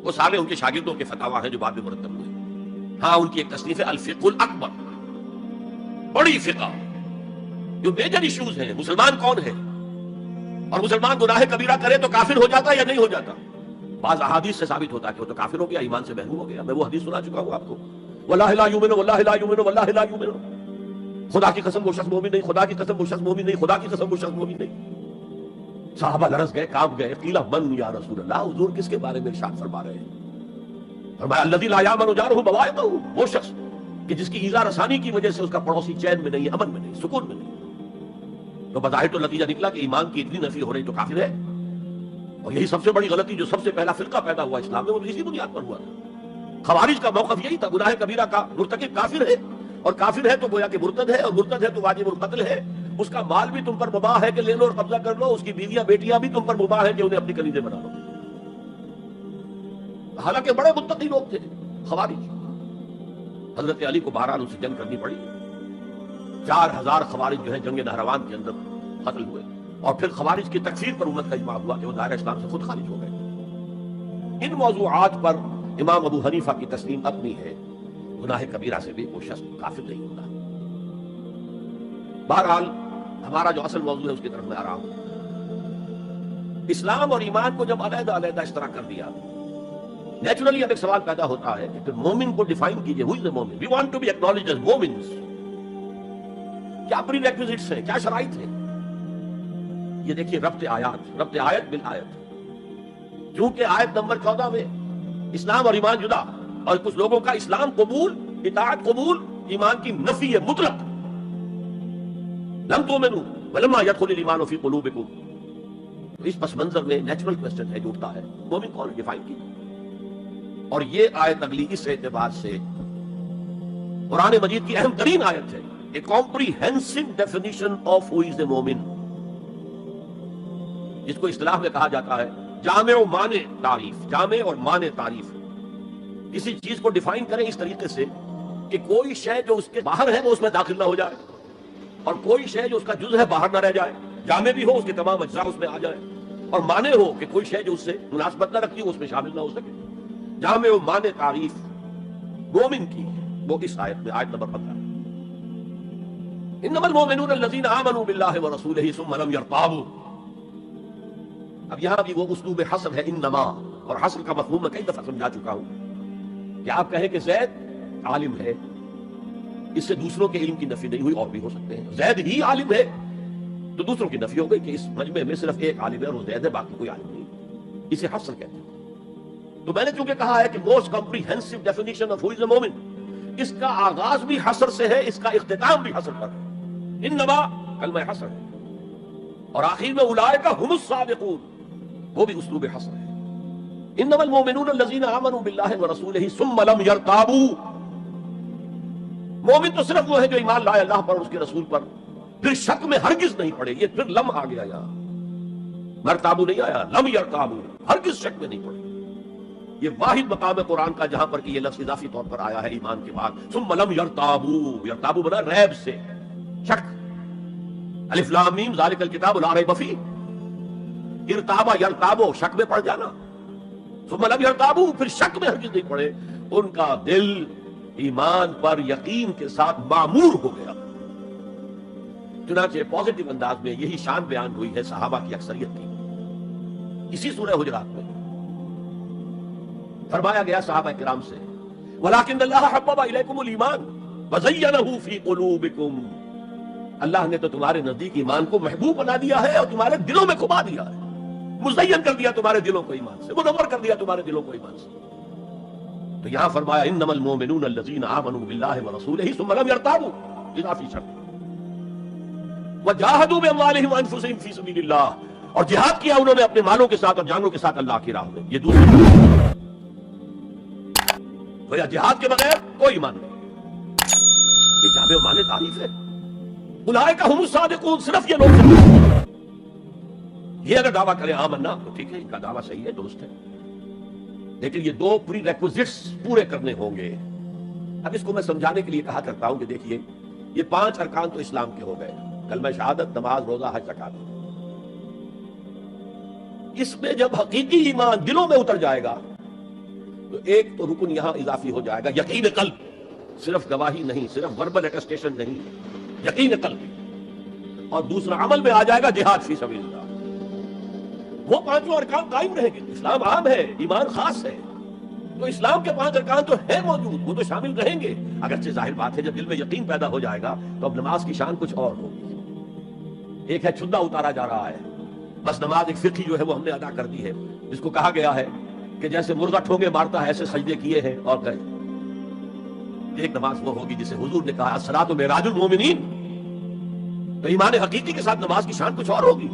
وہ سارے ان کے شاگردوں کے فتاوی ہیں جو بعد میں مرتب ہوئے۔ ہاں ان کی ایک تصنیف ہے الفقہ الاکبر، بڑی فقہ جو میجر ایشوز ہیں، مسلمان کون ہے اور مسلمان گناہ کبیرہ کرے تو کافر ہو جاتا یا نہیں ہو جاتا۔ بعض احادیث سے ثابت ہوتا ہے کہ وہ تو کافر ہو گیا، ایمان سے محروم ہو گیا۔ میں وہ حدیث سنا چکا ہوں آپ کو، واللہ لا یؤمن واللہ لا یؤمن واللہ لا یؤمن، خدا کی قسم وہ شخص مومن نہیں، خدا کی قسم وہ شخص مومن نہیں، خدا کی قسم وہ شخص مومن نہیں۔ صحابہ لرز گئے، کانپ گئے، قیل من یا رسول اللہ، حضور کس کے بارے میں ارشاد فرما رہے ہیں؟ فرمایا الذی لا یامن جارہ بوائقہ، وہ شخص کہ جس کی ایذا رسانی کی وجہ سے اس کا پڑوسی چین میں نہیں ہے، امن میں نہیں، سکون میں نہیں۔ تو بظاہر تو نتیجہ نکلا کہ ایمان کی اتنی نفی ہو رہی تو کافر ہے، اور یہی سب سے بڑی غلطی جو سب سے پہلا فرقہ پیدا ہوا اسلام میں وہ اسی بنیاد پر ہوا تھا۔ خوارج کا موقف یہی تھا، گناہ کبیرہ کا مرتکب کافر ہے، اور کافر ہے تو گویا کہ مرتد ہے، اور مرتد ہے تو واجب القتل ہے، اس کا مال بھی تم پر مباح ہے کہ لے لو اور قبضہ کر لو، اس کی بیویاں بیٹیاں بھی تم پر مباح ہے کہ انہیں اپنی کلیجے بنا لو۔ حالانکہ بڑے متقی لوگ تھے خوارج، حضرت علی کو بہرحال ان سے جنگ کرنی پڑی، 4000 خوارج جو ہے جنگ نہروان کے اندر قتل ہوئے، اور پھر خوارج کی تکفیر پر امت کا اجماع ہوا کہ وہ دائرہ اسلام سے خود خارج ہو گئے۔ ان موضوعات پر امام ابو حنیفہ کی تسلیم اپنی ہے، گناہ کبیرہ سے بھی وہ شخص کافر نہیں ہوتا۔ بہرحال ہمارا جو اصل موضوع ہے اس کی طرف میں آ رہا ہوں۔ اسلام اور ایمان کو جب علیحدہ علیحدہ اس طرح کر دیا، نیچرلی اب ایک سوال پیدا ہوتا ہے کہ پھر مومن کو ڈیفائن کیجئے، who is the مومن؟ we want to be acknowledged as مومنز، کیا پری ریکوزٹس ہیں، کیا شرائط ہیں؟ یہ دیکھیے ربط آیت بالآیت، چونکہ آیت نمبر 14 میں اسلام اور ایمان جدا، اور کچھ لوگوں کا اسلام قبول، اطاعت قبول، ایمان کی نفی ہے مطلق، لم تؤمنوا ولما يدخل الايمان في قلوبكم۔ تو اس پس منظر میں نیچرل کوسچن ہے جو اٹھتا ہے، مومن کون ڈیفائن کیجیے؟ اور یہ آیت اگلی اس اعتبار سے قرآن مجید کی اہم ترین آیت ہے، a comprehensive definition of who is a مومن، جس کو اصطلاح میں کہا جاتا ہے جامع و مانع تعریف۔ جامع اور مانع تعریف، کسی چیز کو ڈیفائن کریں اس طریقے سے کہ کوئی شے جو اس کے باہر ہے وہ اس میں داخل نہ ہو جائے، اور کوئی شے جو اس کا جز ہے باہر نہ رہ جائے، جامع بھی ہو اس کے تمام اجزاء اس میں آ جائے، اور مانع ہو کہ کوئی شے جو اس سے مناسبت نہ رکھتی ہو اس میں شامل نہ ہو سکے۔ جامع و مانع تعریف مومن کی وہ اس آیت میں، آیت نمبر 15، انما المؤمنون الذين آمنوا بالله ورسوله ثم لم يرتابوا۔ اب یہاں بھی وہ اسلوب حصر ہے، انما، اور حصر کا مفہوم میں کئی دفعہ سمجھا چکا ہوں کہ آپ کہیں کہ زید عالم ہے، اس سے دوسروں کے علم کی نفی نہیں ہوئی، اور بھی ہو سکتے ہیں۔ زید ہی عالم ہے تو دوسروں کی نفی ہو گئی کہ اس مجمع میں صرف ایک عالم ہے اور وہ زید ہے، باقی کوئی عالم نہیں، اسے حصر کہتے ہیں۔ تو میں نے چونکہ کہا ہے کہ موسٹ کمپریہنسو ڈیفینیشن آف ہو از اے مومن، اس کا آغاز بھی حصر سے ہے، اس کا اختتام بھی حصر پر ہے، انما کلمہ حصر ہے، اور آخر میں اولئک هم الصادقون، وہ بھی اسلوب حصر ہے۔ انما المؤمنون الذين آمنوا بالله ورسوله ثم لم يرتابوا، مومن تو صرف وہ ہے جو ایمان لائے اللہ پر اور اس کے رسول پر، پھر شک میں ہرگز نہیں پڑے۔ یہ پھر لم آ گیا، یہاں مرتابو نہیں آیا، لم یرتابو، ہرگز شک میں نہیں پڑے۔ یہ واحد مقام ہے قرآن کا جہاں پر کہ یہ لفظ اضافی طور پر آیا ہے ایمان کے بعد، ثم لم یرتابو، یرتابو بنا ریب سے، شک، الف لام میم ذالک الکتاب لا ریب فیہ، ارتابا یرتابو، شک میں پڑ جانا، ثم لم یرتابو، پھر شک میں ہرگز نہیں پڑے، ان کا دل ایمان پر یقین کے ساتھ معمور ہو گیا۔ چنانچہ پازیٹیو انداز میں یہی شان بیان ہوئی ہے صحابہ کی اکثریت کی، اسی سورہ حجرات میں فرمایا گیا صحابہ کرام سے، وَلَٰكِنَّ اللَّهَ حَبَّبَ إِلَيْكُمُ الْإِيمَانَ وَزَيَّنَهُ فِي قُلُوبِكُمْ، اللہ نے تو تمہارے نزدیک ایمان کو محبوب بنا دیا ہے اور تمہارے دلوں میں کھبا دیا ہے، مزین کر دیا تمہارے دلوں کو ایمان سے، منور کر دیا تمہارے دلوں کو ایمان سے۔ تو یہاں فرمایا انما المؤمنون الذين آمنوا بالله ورسوله ثم لم يرتابوا، اضافی شرط، وجاهدوا باموالهم وانفسهم في سبيل الله، اور جہاد کیا انہوں نے اپنے مالوں کے ساتھ اور جانوں کے ساتھ اللہ کی راہ میں۔ یہ دوسری تو یا جہاد کے بغیر کوئی ایمان نہیں، یہ جامع و مانع تعریف ہے۔ اولئک هم الصادقون، صرف یہ لوگ، یہ اگر دعویٰ کرے آمنا تو ٹھیک ہے، ان کا دعویٰ صحیح ہے، درست ہے، لیکن یہ دو پری ریکوزٹس پورے کرنے ہوں گے۔ اب اس کو میں سمجھانے کے لیے کہا کرتا ہوں کہ دیکھیے یہ 5 ارکان تو اسلام کے ہو گئے، کلمہ شہادت، نماز، روزہ، حج، زکات۔ اس میں جب حقیقی ایمان دلوں میں اتر جائے گا تو ایک تو رکن یہاں اضافی ہو جائے گا، یقین قلب، صرف گواہی نہیں، صرف وربل اٹیسٹیشن نہیں، یقین قلب۔ اور دوسرا عمل میں آ جائے گا جہاد فی سبیل اللہ۔ وہ پانچوں ارکان قائم رہیں گے۔ اسلام عام ہے، ایمان خاص ہے، تو اسلام کے 5 ارکان تو ہیں موجود، وہ تو شامل رہیں گے۔ اگرچہ ظاہر بات ہے جب دل میں یقین پیدا ہو جائے گا تو اب نماز کی شان کچھ اور ہوگی۔ ایک ہے چھدا اتارا جا رہا ہے، بس نماز ایک فقہی جو ہے وہ ہم نے ادا کر دی ہے، جس کو کہا گیا ہے کہ جیسے مرغہ ٹھونگے مارتا ہے ایسے سجدے کیے ہیں اور گئے۔ ایک نماز وہ ہوگی جسے حضور نے کہا الصلاۃ معراج المومنین، تو ایمان حقیقی کے ساتھ نماز کی شان کچھ اور ہوگی،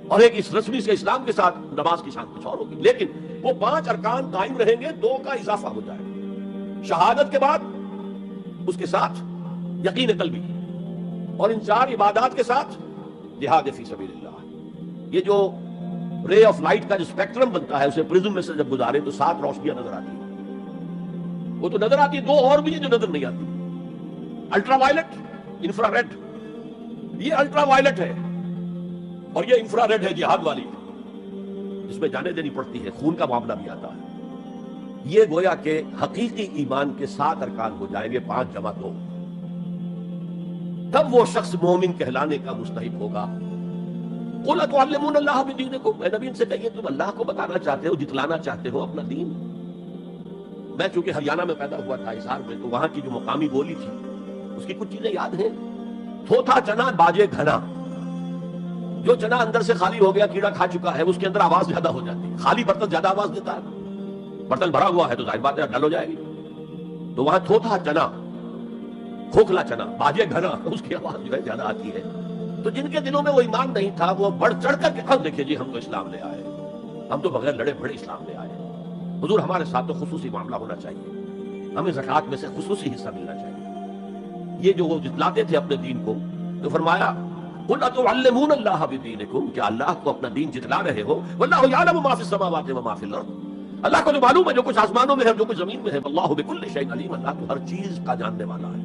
اور ایک اس رسمی سے اسلام کے ساتھ نماز کی شان کچھ اور ہوگی۔ لیکن وہ 5 ارکان قائم رہیں گے، 2 کا اضافہ ہو جائے گا، شہادت کے بعد اس کے ساتھ یقین قلبی، اور ان 4 عبادات کے ساتھ جہاد فی سبیل اللہ۔ یہ جو رے آف لائٹ کا جو اسپیکٹرم بنتا ہے اسے پرزم میں سے جب گزارے تو 7 روشنیاں نظر آتی ہیں۔ وہ تو نظر آتی ہے، 2 اور بھی ہیں جو نظر نہیں آتی، الٹرا وائلٹ، انفرا ریڈ۔ یہ الٹرا وائلٹ ہے اور یہ انفرا ریڈ ہے جہاد والی، جس میں جانیں دینی پڑتی ہے، خون کا معاملہ بھی آتا ہے۔ یہ گویا کہ حقیقی ایمان کے 7 ارکان ہو جائیں گے، 5 جمع 2، تب وہ شخص مومن کہلانے کا مستحق ہوگا۔ قُلْ أَتُعَلِّمُونَ اللَّهَ بِدِينِكُمْ، اے نبی ان سے کہیے تم اللہ کو بتانا چاہتے ہو، جتلانا چاہتے ہو اپنا دین۔ میں چونکہ ہریانہ میں پیدا ہوا تھا، حصار میں، تو وہاں کی جو مقامی بولی تھی اس کی کچھ چیزیں یاد ہیں۔ تھوتھا چنا باجے گھنا، جو چنا اندر سے خالی ہو گیا، کیڑا کھا چکا ہے، اس کے اندر آواز زیادہ ہو جاتی ہے۔ خالی برتن زیادہ آواز دیتا ہے، برتن بھرا ہوا ہے تو ظاہر بات ہے ڈل ہو جائے گی۔ تو وہاں تھوتھا چنا، کھوکھلا چنا باجے گھنا، اس کی آواز جو ہے زیادہ آتی ہے۔ تو جن کے دلوں میں وہ ایمان نہیں تھا وہ بڑھ چڑھ کر کے ہم دیکھیں جی ہم تو اسلام لے آئے، ہم تو بغیر لڑے بڑے اسلام لے آئے۔ حضور ہمارے ساتھ تو خصوصی معاملہ ہونا چاہیے، ہمیں زکوٰۃ میں سے خصوصی حصہ ملنا چاہیے۔ یہ جو وہ جتلاتے تھے اپنے دین کو، تو فرمایا قُلْ أَتُعَلِّمُونَ اللَّهَ بِدِينِكُمْ، کہ اللہ کو اپنا دین جتلا رہے ہو۔ وَاللَّهُ يَعْلَمُ مَا فِي السَّمَاوَاتِ وَمَا فِي الْأَرْضِ، اللہ کو جو معلوم ہے جو کچھ آسمانوں میں ہے جو کچھ زمین میں ہے۔ وَاللَّهُ بِكُلِّ شَيْءٍ عَلِيمٌ، اللہ تو ہر چیز کا جاننے والا ہے۔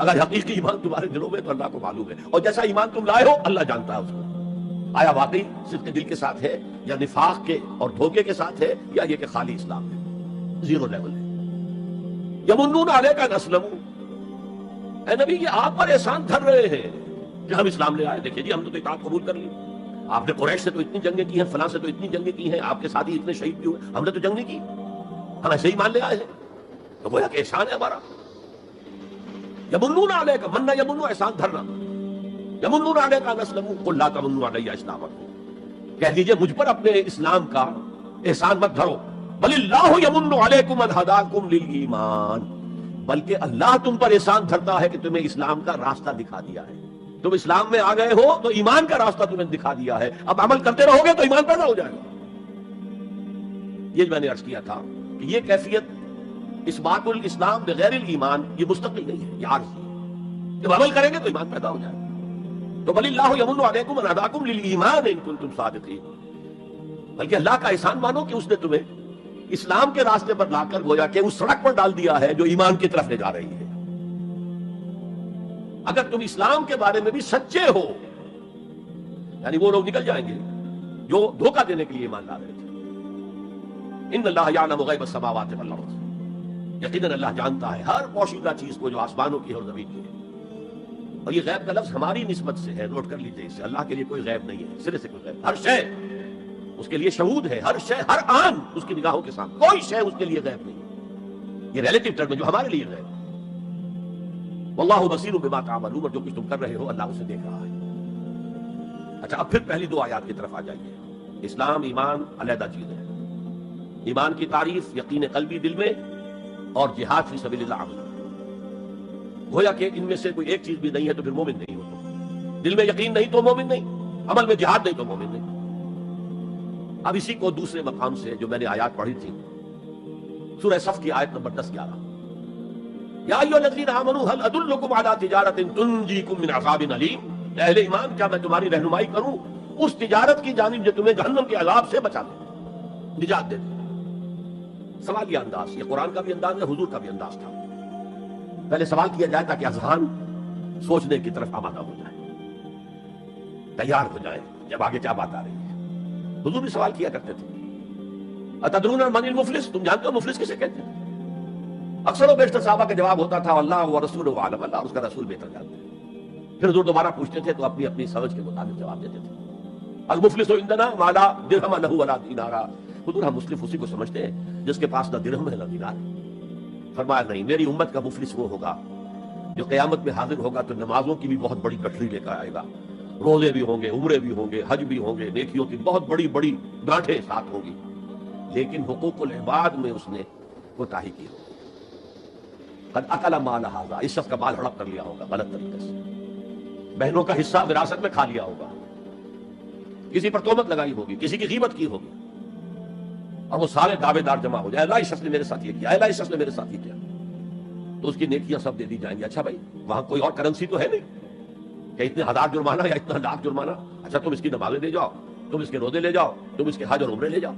اگر حقیقی ایمان تمہارے دلوں میں تو اللہ کو معلوم ہے، اور جیسا ایمان تم لائے ہو اللہ جانتا ہے اس کو، آیا واقعی صدق دل کے ساتھ ہے یا نفاق کے اور دھوکے کے ساتھ ہے، یا یہ کہ خالی اسلام ہے، زیرو لیول ہے۔ یمنون علیک ان اسلموا، اے نبی یہ آپ پر احسان دھر رہے ہیں کہ ہم اسلام لے آئے، دیکھیے جی ہم تو اطاعت قبول کر لی، آپ نے قریش سے تو اتنی جنگیں کی ہیں، فلاں سے تو اتنی جنگیں کی ہیں، آپ کے ساتھی اتنے شہید بھی ہوئے، ہم نے تو جنگ نہیں کی، ہم ایسے ہی مان لے آئے ہیں، تو گویا کہ احسان ہے ہمارا۔ یمنون علیک، مننا یمنو احسان دھرنا، یمنون علیک ان اسلموا قل لا تمنوا علی اسلامکم، کہہ دیجئے مجھ پر اپنے اسلام کا احسان مت دھرو، بل اللہ یمن علیکم ان ہداکم للایمان، بلکہ اللہ تم پر احسان دھرتا ہے کہ تمہیں اسلام کا راستہ دکھا دیا ہے، تم اسلام میں آ گئے ہو تو ایمان کا راستہ تمہیں دکھا دیا ہے، اب عمل کرتے رہو گے تو ایمان پیدا ہو جائے گا۔ یہ میں نے عرض کیا تھا کہ یہ کیفیت اثبات الاسلام بغیر الایمان یہ مستقل نہیں ہے، یہ عارضی ہے، جب عمل کریں گے تو ایمان پیدا ہو جائے گا۔ تو بل اللہ یمن علیکم ان ہداکم للایمان ان کنتم صادقین، بلکہ اللہ کا احسان مانو کہ اس نے تمہیں اسلام کے راستے پر لا کر گویا کہ اس سڑک پر ڈال دیا ہے جو ایمان کی طرف لے جا رہی ہے۔ اگر تم اسلام کے بارے میں بھی سچے ہو، یعنی وہ لوگ نکل جائیں گے جو دھوکہ دینے کے لیے ایمان لا رہے تھے۔ ان اللہ یعلم غیب السماوات والارض، یقیناً اللہ جانتا ہے ہر پوشیدہ چیز کو جو آسمانوں کی ہے اور زمین کی ہے۔ اور یہ غیب کا لفظ ہماری نسبت سے ہے، نوٹ کر لیجئے اسے، اللہ کے لیے کوئی غیب نہیں ہے، سرے سے کوئی غیب، ہر شے اس کے لیے شہود ہے، ہر شے ہر آن اس کی نگاہوں کے سامنے، کوئی شے اس کے لیے غیب نہیں، یہ ریلیٹو ٹرم ہے جو ہمارے لیے غیب ہے۔ واللہ بصیر بما تعملون، اور جو کچھ تم کر رہے ہو اللہ اسے دیکھ رہا ہے۔ اچھا اب پھر پہلی 2 آیات کی طرف آ جائیے۔ اسلام ایمان علیحدہ چیز ہے، ایمان کی تعریف یقین قلبی دل میں اور جہاد فی سبیل اللہ عمل، گویا کہ ان میں سے کوئی ایک چیز بھی نہیں ہے تو پھر مومن نہیں ہو، دل میں یقین نہیں تو مومن نہیں، عمل میں جہاد نہیں تو مومن نہیں۔ اب اسی کو دوسرے مقام سے جو میں نے آیات پڑھی تھی، سورہ صف کی آیت نمبر 10-11، یا ایھا الذین آمنوا هل ادلکم علی تجارۃ تنجیکم من عذاب علیم، اے اہل ایمان کیا میں تمہاری رہنمائی کروں اس تجارت کی جانب جو تمہیں جہنم کے عذاب سے بچا دے، نجات دے دے۔ سوالیہ انداز، یہ قرآن کا بھی انداز ہے، حضور کا بھی انداز تھا۔ پہلے سوال کیا جائے تاکہ اذہان سوچنے کی طرف آمادہ ہو جائیں، تیار ہو جائیں جب آگے کیا بات آ رہی ہے۔ حضور بھی سوال کیا کرتے تھے، اتدرون من المفلس، تم جانتے ہو مفلس کسے کہتے ہیں؟ اکثر و بیشتر صحابہ کا جواب ہوتا تھا اللہ و رسول عالم، اللہ اور اس کا رسول بہتر جانتے ہیں۔ پھر حضور دوبارہ پوچھتے تھے تو اپنی اپنی سمجھ کے مطابق جواب دیتے تھے۔ المفلس عندنا ما لا درہم لہ ولا دینار، حضور ہم مفلس اسی کو سمجھتے ہیں جس کے پاس نہ درہم ہے نہ دینار ہے۔ فرمایا نہیں، میری امت کا مفلس وہ ہوگا جو قیامت میں حاضر ہوگا تو نمازوں کی بھی بہت بڑی گٹھری لے کر آئے گا، روزے بھی ہوں گے، عمرے بھی ہوں گے، حج بھی ہوں گے، نیکیوں کی بہت بڑی بڑی گانٹھیں ساتھ ہوں گی، لیکن حقوق العباد میں اس نے کوتاہی کی ہوگی۔ قد اکل مال ھذا، اس شخص کا مال ہڑپ کر لیا ہوگا غلط طریقے سے، بہنوں کا حصہ وراثت میں کھا لیا ہوگا، کسی پر تہمت لگائی ہوگی، کسی کی غیبت کی ہوگی، اور وہ سارے دعوے دار جمع ہو جائے، اللہ اس شخص نے میرے ساتھ یہ کیا، اللہ اس شخص نے میرے ساتھ یہ کیا، تو اس کی نیکیاں سب دے دی جائیں گی۔ اچھا بھائی وہاں کوئی اور کرنسی تو ہے نہیں کہ اتنے ہزار جرمانہ یا اتنا لاکھ جرمانہ، اچھا تم اس کی نمازیں دے جاؤ، تم اس کے روزے لے جاؤ، تم اس کے حج اور عمرے لے جاؤ،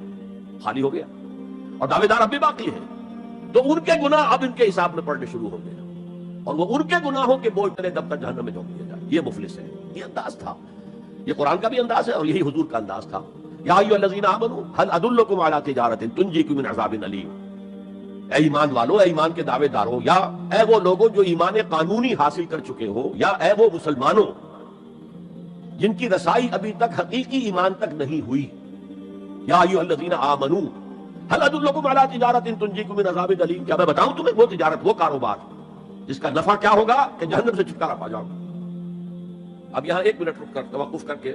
خالی ہو گیا، اور دعوے دار اب بھی باقی ہیں، تو ان کے گناہ اب ان کے حساب میں پڑنے شروع ہو گئے، اور وہ ان کے گناہوں کے بوجھ تلے دب تک جہنم میں جھونک دیا جائے۔ یہ مفلس ہے، یہ انداز تھا، یہ قرآن کا بھی انداز ہے اور یہی حضور کا انداز تھا۔ یا ایھا الذین آمنوا ھل ادلکم علی تجارۃ تنجیکم من عذاب الیم، اے ایمان والو، اے ایمان کے دعوے دارو، یا اے وہ لوگوں جو ایمان قانونی حاصل کر چکے ہو، یا اے وہ مسلمانوں جن کی رسائی ابھی تک حقیقی ایمان تک نہیں ہوئی، یا ایھا الذین آمنوا ھل ادلکم علی تجارۃ تنجیکم من عذاب الیم، کیا میں بتاؤں تمہیں وہ تجارت، وہ کاروبار جس کا نفع کیا ہوگا کہ جہنم سے چھٹکارا پا جاؤ۔ اب یہاں ایک منٹ رک کر توقف کر کے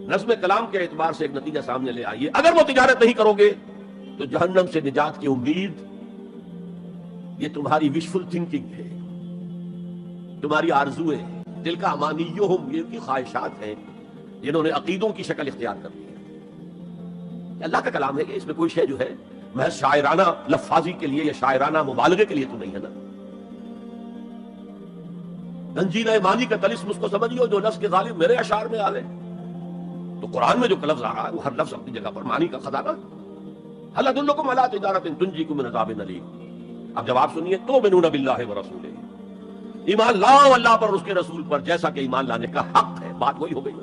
نظم کلام کے اعتبار سے ایک نتیجہ سامنے لے آئیے، اگر وہ تجارت نہیں کرو گے تو جہنم سے نجات کی امید یہ تمہاری وشفل تھنکنگ ہے، تمہاری آرزویں ہیں، دل کا امانیہم، یہ ان کی خواہشات ہیں جنہوں نے عقیدوں کی شکل اختیار کر لی ہے۔ اللہ کا کلام ہے کہ اس میں کوئی شے جو ہے محض شاعرانہ لفاظی کے لیے یا شاعرانہ مبالغے کے لیے تو نہیں ہے نا۔ گنجینہ مانی کا طلسم اس کو سمجھیو جو لفظ کے غالب میرے اشعار میں آ گئے، تو قرآن میں جو لفظ آ رہا ہے وہ ہر لفظ اپنی جگہ پر معنی کا خزانہ۔ ھل ادلکم علی تجارۃ تنجیکم من عذاب الیم، اب جواب سنیے، تؤمنون باللہ ورسولہ، ایمان لاؤ اللہ پر اور اس کے رسول پر جیسا کہ ایمان لانے کا حق ہے۔ بات وہی ہو گئی،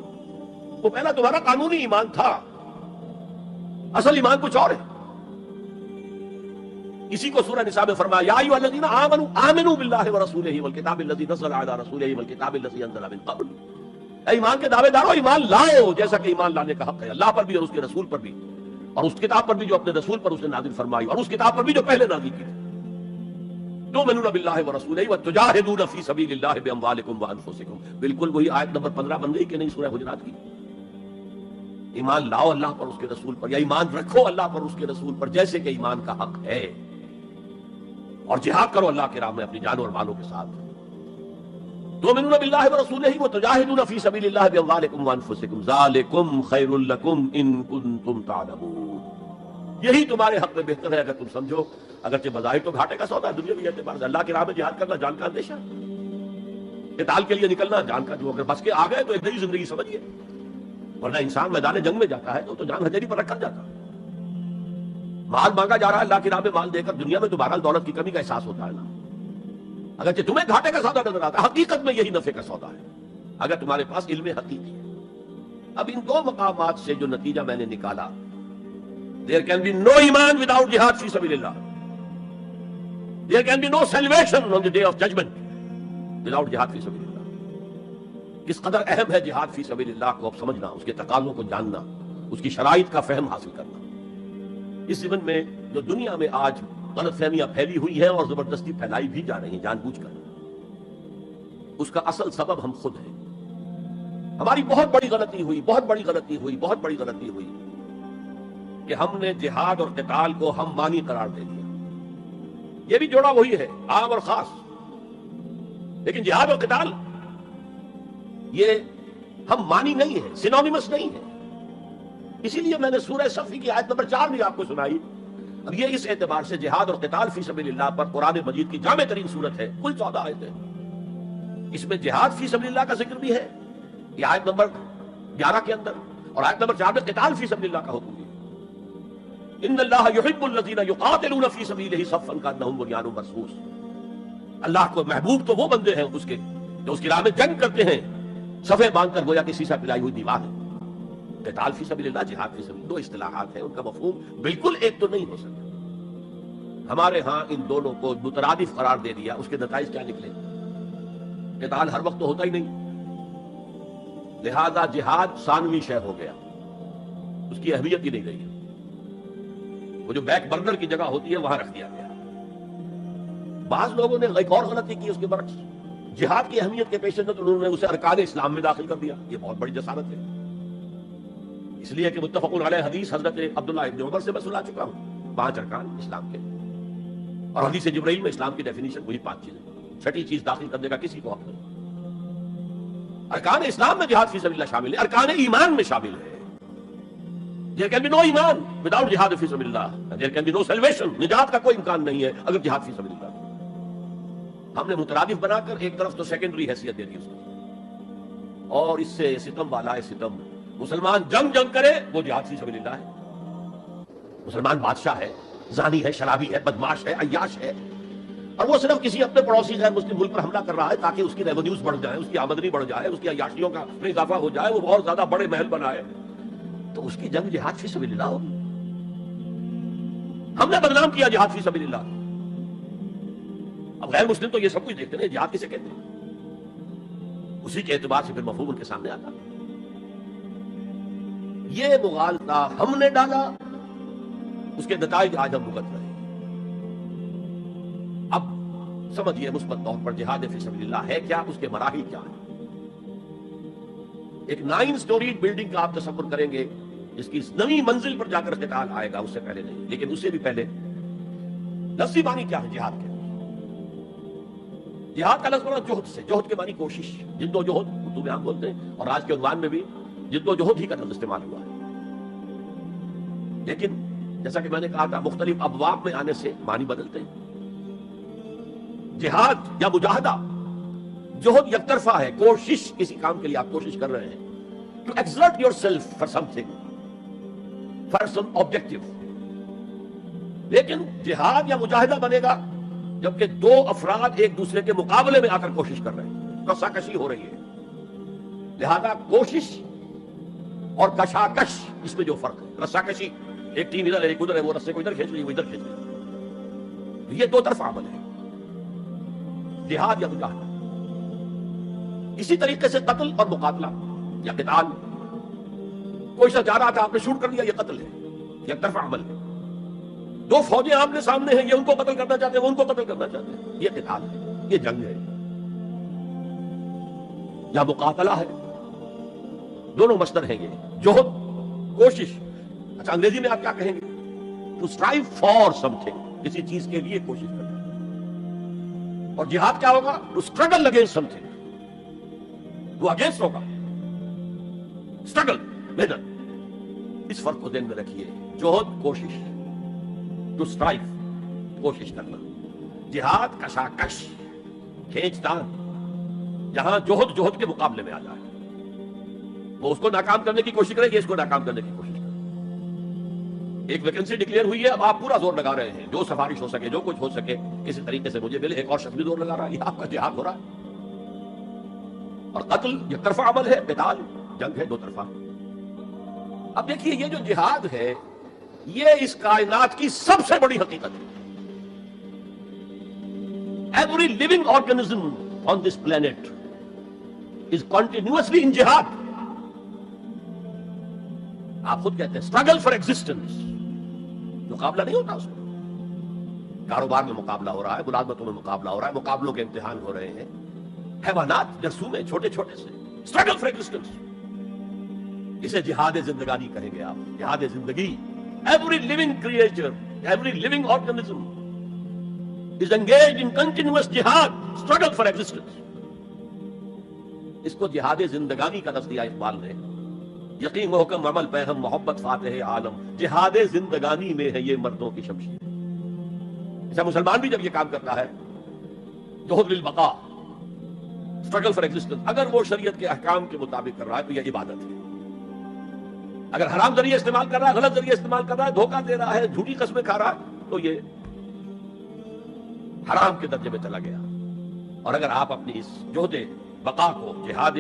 وہ پہلا تمہارا قانونی ایمان تھا، اصل ایمان کچھ اور ہے۔ اسی کو سورہ نساء میں فرمایا یا ایھا الذین آمنوا آمنوا باللہ ورسولہ والکتاب الذی نزل علی رسولہ والکتاب الذی انزل من قبل، اے ایمان کے دعوے دارو ایمان لاؤ جیسا کہ ایمان لانے کا حق ہے، اللہ پر بھی اور اس کے رسول پر بھی، اور اس کتاب پر بھی جو اپنے رسول پر اس نے نازل فرمائی، اور اس کتاب پر بھی جو پہلے نازل کی تھی۔ تؤمنون باللہ ورسولہ وتجاہدون فی سبیل اللہ باموالکم وانفسکم، بالکل وہی آیت نمبر 15 بن گئی کہ نہیں سورہ حجرات کی۔ ایمان لاؤ اللہ پر اس کے رسول پر، یا ایمان رکھو اللہ پر اس کے رسول پر جیسے کہ ایمان کا حق ہے، اور جہاد کرو اللہ کے راہ میں اپنی جانوں اور مالوں کے ساتھ۔ تؤمنون باللہ ورسولہ وتجاہدون فی سبیل اللہ باموالکم وانفسکم ذالکم خیر لکم ان کنتم تعلمون، یہی تمہارے حق میں بہتر ہے اگر تم سمجھو، اگرچہ بظاہر تو گھاٹے کا سودا ہے دنیاوی اعتبار سے، اللہ کی راہ میں جہاد کرنا جان کا اندیشہ، قتال کے لیے نکلنا جان کا، جو اگر بس کے آ گئے تو ایک نئی زندگی سمجھیے، ورنہ انسان میدان جنگ میں جاتا ہے تو جان ہتھیلی پر رکھ کر جاتا ہے۔ مال مانگا جا رہا ہے اللہ کی راہ میں، مال دے کر دنیا میں تو بہرحال دولت کی کمی کا احساس ہوتا ہے نا، اگرچہ تمہیں گھاٹے کا سودا نظر آتا ہے، حقیقت میں یہی نفع کا سودا ہے اگر تمہارے پاس علم حقیقی ہے۔ اب ان دو مقامات سے جو نتیجہ میں نے نکالا، there can be no iman without jihad fi sabilillah, there can be no salvation on the day of judgment without jihad fi sabilillah۔ کس قدر اہم ہے جہاد فی سبیل اللہ کو اب سمجھنا، اس کے تقاضوں کو جاننا، اس کی شرائط کا فہم حاصل کرنا۔ اس ضمن میں جو دنیا میں آج غلط فہمیاں پھیلی ہوئی ہیں اور زبردستی پھیلائی بھی جا رہی ہیں جان بوجھ کر، اس کا اصل سبب ہم خود ہیں۔ ہماری بہت بڑی غلطی ہوئی، بہت بڑی غلطی ہوئی، بہت بڑی غلطی ہوئی کہ ہم نے جہاد اور قتال کو ہم مانی قرار دے دیا۔ یہ بھی جوڑا وہی ہے، عام اور خاص، لیکن جہاد اور قتال یہ ہم مانی نہیں ہے، سینونیمس نہیں ہے۔ اسی لیے میں نے سورہ صفی کی آیت نمبر 4 بھی آپ کو سنائی۔ اب یہ اس اعتبار سے جہاد اور قتال فی سبیل اللہ پر قرآن مجید کی جامع ترین صورت ہے، کل 14 آیتیں، اس میں جہاد فی سبیل اللہ کا ذکر بھی ہے، یہ آیت نمبر 11 کے اندر، اور آیت نمبر 4 میں قتال فی سبیل اللہ کا حکم بھی ہے۔ ان اللہ یحب الذین یقاتلون فی سبیلہ صفا کانہم بنیان مرصوص، اللہ کو محبوب تو وہ بندے ہیں اس کے جو اس کی راہ میں جنگ کرتے ہیں صفے باندھ کر گویا کہ سیسا پلائی ہوئی دیوار ہے. قتال فی سبیل اللہ، جہاد فی سبیل، دو اصطلاحات ہیں، ان کا مفہوم بالکل ایک تو نہیں ہو سکتا. ہمارے ہاں ان دونوں کو مترادف قرار دے دیا، اس کے نتائج کیا نکلے؟ قتال ہر وقت تو ہوتا ہی نہیں، لہذا جہاد ثانوی شے ہو گیا، اس کی اہمیت ہی نہیں رہی. وہ جو بیک برنر کی جگہ ہوتی ہے وہاں رکھ دیا گیا. بعض لوگوں نے ایک اور غلطی کی اس کے برعکس، جہاد کی اہمیت کے پیش نظر انہوں نے اسے ارکان اسلام میں داخل کر دیا. یہ بہت بڑی جسارت ہے، اس لیے کہ متفق علیہ حدیث حضرت عبداللہ ابن عمر سے میں سنا چکا ہوں 5 ارکان اسلام کے، اور حدیث جبرائیل میں اسلام کی ڈیفینیشن وہی 5 چیزیں، چھٹی چیز داخل کرنے کا کسی کو حق نہیں. ارکان اسلام میں جہاد فی سبیل اللہ شامل ہے، ارکان ایمان میں شامل ہے. There can be no ایمان without جہاد فی سبیل اللہ. There can be no salvation. نجات کا کوئی امکان نہیں ہے اگر جہاد فی سبیل اللہ. ہم نے مترادف بنا کر ایک طرف تو سیکنڈری حیثیت دے دی اس کو، اور اس سے ستم والا ہے ستم. مسلمان جنگ کرے وہ جہاد فی سبیل اللہ ہے. مسلمان بادشاہ ہے، زانی ہے، شرابی ہے، بدماش ہے، عیاش ہے، اور وہ صرف کسی اپنے پڑوسی غیر مسلم ملک پر حملہ کر رہا ہے تاکہ اس کی ریونیوز بڑھ جائیں، اس کی آمدنی بڑھ جائے، اس کی عیاشیوں کا میں اضافہ ہو جائے، وہ بہت زیادہ بڑے محل بنائے، تو اس کی جنگ جہاد فی سبیل اللہ ہوگی. ہم نے بدنام کیا جہاد فی سبیل اللہ. اب غیر مسلم تو یہ سب کچھ دیکھتے ہیں، جہاد کسے کہتے ہیں؟ اسی کے اعتبار سے پھر مفہوم ان کے سامنے آتا. یہ مغالطہ ہم نے ڈالا، اس کے نتائج آج ہم بھگت رہے ہیں. اب سمجھیے مثبت طور پر جہاد فی سبیل اللہ ہے کیا، اس کے مراحل کیا ہیں. ایک 9 سٹوری بلڈنگ کا آپ تصور کریں گے، جس کی نئی منزل پر جا کر قتال آئے گا، اس سے پہلے نہیں. لیکن اس سے بھی پہلے لفظی معنی کیا ہے جہاد کے؟ جہاد کا لفظ بنا جوہد سے، جوہد کے معنی کوشش، جد و جہد اردو میں ہم بولتے ہیں، اور آج کے عنوان میں بھی جد و جہد ہی کا لفظ استعمال ہوا ہے. لیکن جیسا کہ میں نے کہا تھا مختلف ابواب میں آنے سے معنی بدلتے ہیں. جہاد یا مجاہدہ، جوہد یک طرفہ ہے، کوشش، کسی کام کے لیے آپ کوشش کر رہے ہیں to exert yourself for something, for some objective. لیکن جہاد یا مجاہدہ بنے گا جبکہ 2 افراد ایک دوسرے کے مقابلے میں آ کر کوشش کر رہے ہیں، کشاکشی ہو رہی ہے. لہذا کوشش اور کشاکش، اس میں جو فرق ہے، رساکشی ایک ٹیم ادھر ہے ایک ادھر ہے، وہ رسے کو ادھر کھینچ رہی ہے وہ ادھر کھینچ رہی ہے، یہ 2 طرفہ عمل ہے جہاد یا مجاہدہ. اسی طریقے سے قتل اور مقاتلہ یا قتال، کوئی شخص جا رہا تھا آپ نے شوٹ کر دیا، یہ قتل ہے، یہ ایک طرفہ عمل ہے. 2 فوجیں آمنے سامنے ہیں، یہ ان کو قتل کرنا چاہتے ہیں، وہ ان کو قتل کرنا چاہتے ہیں، یہ قتال ہے، یہ جنگ ہے یا مقاتلہ ہے. دونوں مصدر ہیں یہ، جوہد، کوشش. اچھا انگریزی میں آپ کیا کہیں گے؟ To strive for something, کسی چیز کے لیے کوشش کرنا. اور جہاد کیا ہوگا؟ To struggle against something, وہ اگینسٹ ہوگا، اسٹرگل، محنت. اس فرق کو ذہن میں رکھیے، جوہد کوشش، ٹو اسٹرائیو کوشش کرنا، جہاد کشاکش، کھینچ تان. جہاں جوہد کے مقابلے میں آ جائے، وہ اس کو ناکام کرنے کی کوشش کرے، یہ اس کو ناکام کرنے کی کوشش کرے. ایک ویکنسی ڈکلیئر ہوئی ہے، اب آپ پورا زور لگا رہے ہیں، جو سفارش ہو سکے، جو کچھ ہو سکے کسی طریقے سے مجھے ملے. ایک اور شخص بھی زور لگا رہا ہے، یہ آپ کا جہاد ہو رہا ہے. اور قتل یک طرفہ عمل ہے، قتال جنگ ہے 2 طرفہ. اب دیکھیے یہ جو جہاد ہے یہ اس کائنات کی سب سے بڑی حقیقت ہے. Every living organism on this planet is continuously in jihad. آپ خود کہتے ہیں struggle for existence. مقابلہ نہیں ہوتا اس میں. کاروبار میں مقابلہ ہو رہا ہے، ملازمتوں میں مقابلہ ہو رہا ہے، مقابلوں کے امتحان ہو رہے ہیں. حیوانات جرثومے چھوٹے چھوٹے سے struggle for existence. اسے جہاد زندگانی کہیں گے آپ، جہاد زندگی. Every living creature, every living organism is engaged in continuous jihad, struggle for existence. اس کو جہاد زندگانی کا لفظ دیا اقبال نے. یقین محکم عمل پہم محبت فاتح عالم، جہاد زندگانی میں ہے یہ مردوں کی شمشیر. ایسا مسلمان بھی جب یہ کام کرتا ہے، جہد للبقاء، struggle for existence، اگر وہ شریعت کے احکام کے مطابق کر رہا ہے تو یہ عبادت ہے. اگر حرام ذریعہ استعمال کر رہا ہے، غلط ذریعہ استعمال کر رہا ہے، دھوکہ دے رہا ہے، جھوٹی قسمیں کھا رہا ہے، تو یہ حرام کے درجے میں چلا گیا. اور اگر آپ اپنی اس جوہد بقا کو، جہاد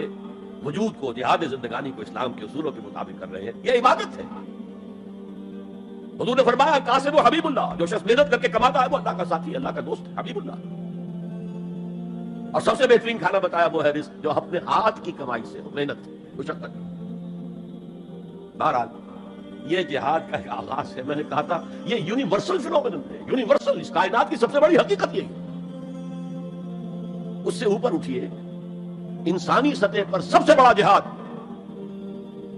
وجود کو، جہاد زندگانی کو اسلام کے اصولوں کے مطابق کر رہے ہیں، یہ عبادت ہے۔ حضور نے فرمایا قاسم و حبیب اللہ، جو شخص محنت کر کے کماتا ہے وہ اللہ کا ساتھی، اللہ کا دوست ہے، حبیب اللہ۔ اور سب سے بہترین کھانا بتایا وہ ہے رزق، جو اپنے ہاتھ کی کمائی سے محنت مشقت۔ بہرحال یہ جہاد کا ایک آغاز ہے، میں نے کہا تھا یہ یونیورسل فینومینن ہے، یونیورسل، اس کائنات کی سب سے بڑی حقیقت یہی ہے۔ اس سے اوپر اٹھیے، انسانی سطح پر سب سے بڑا جہاد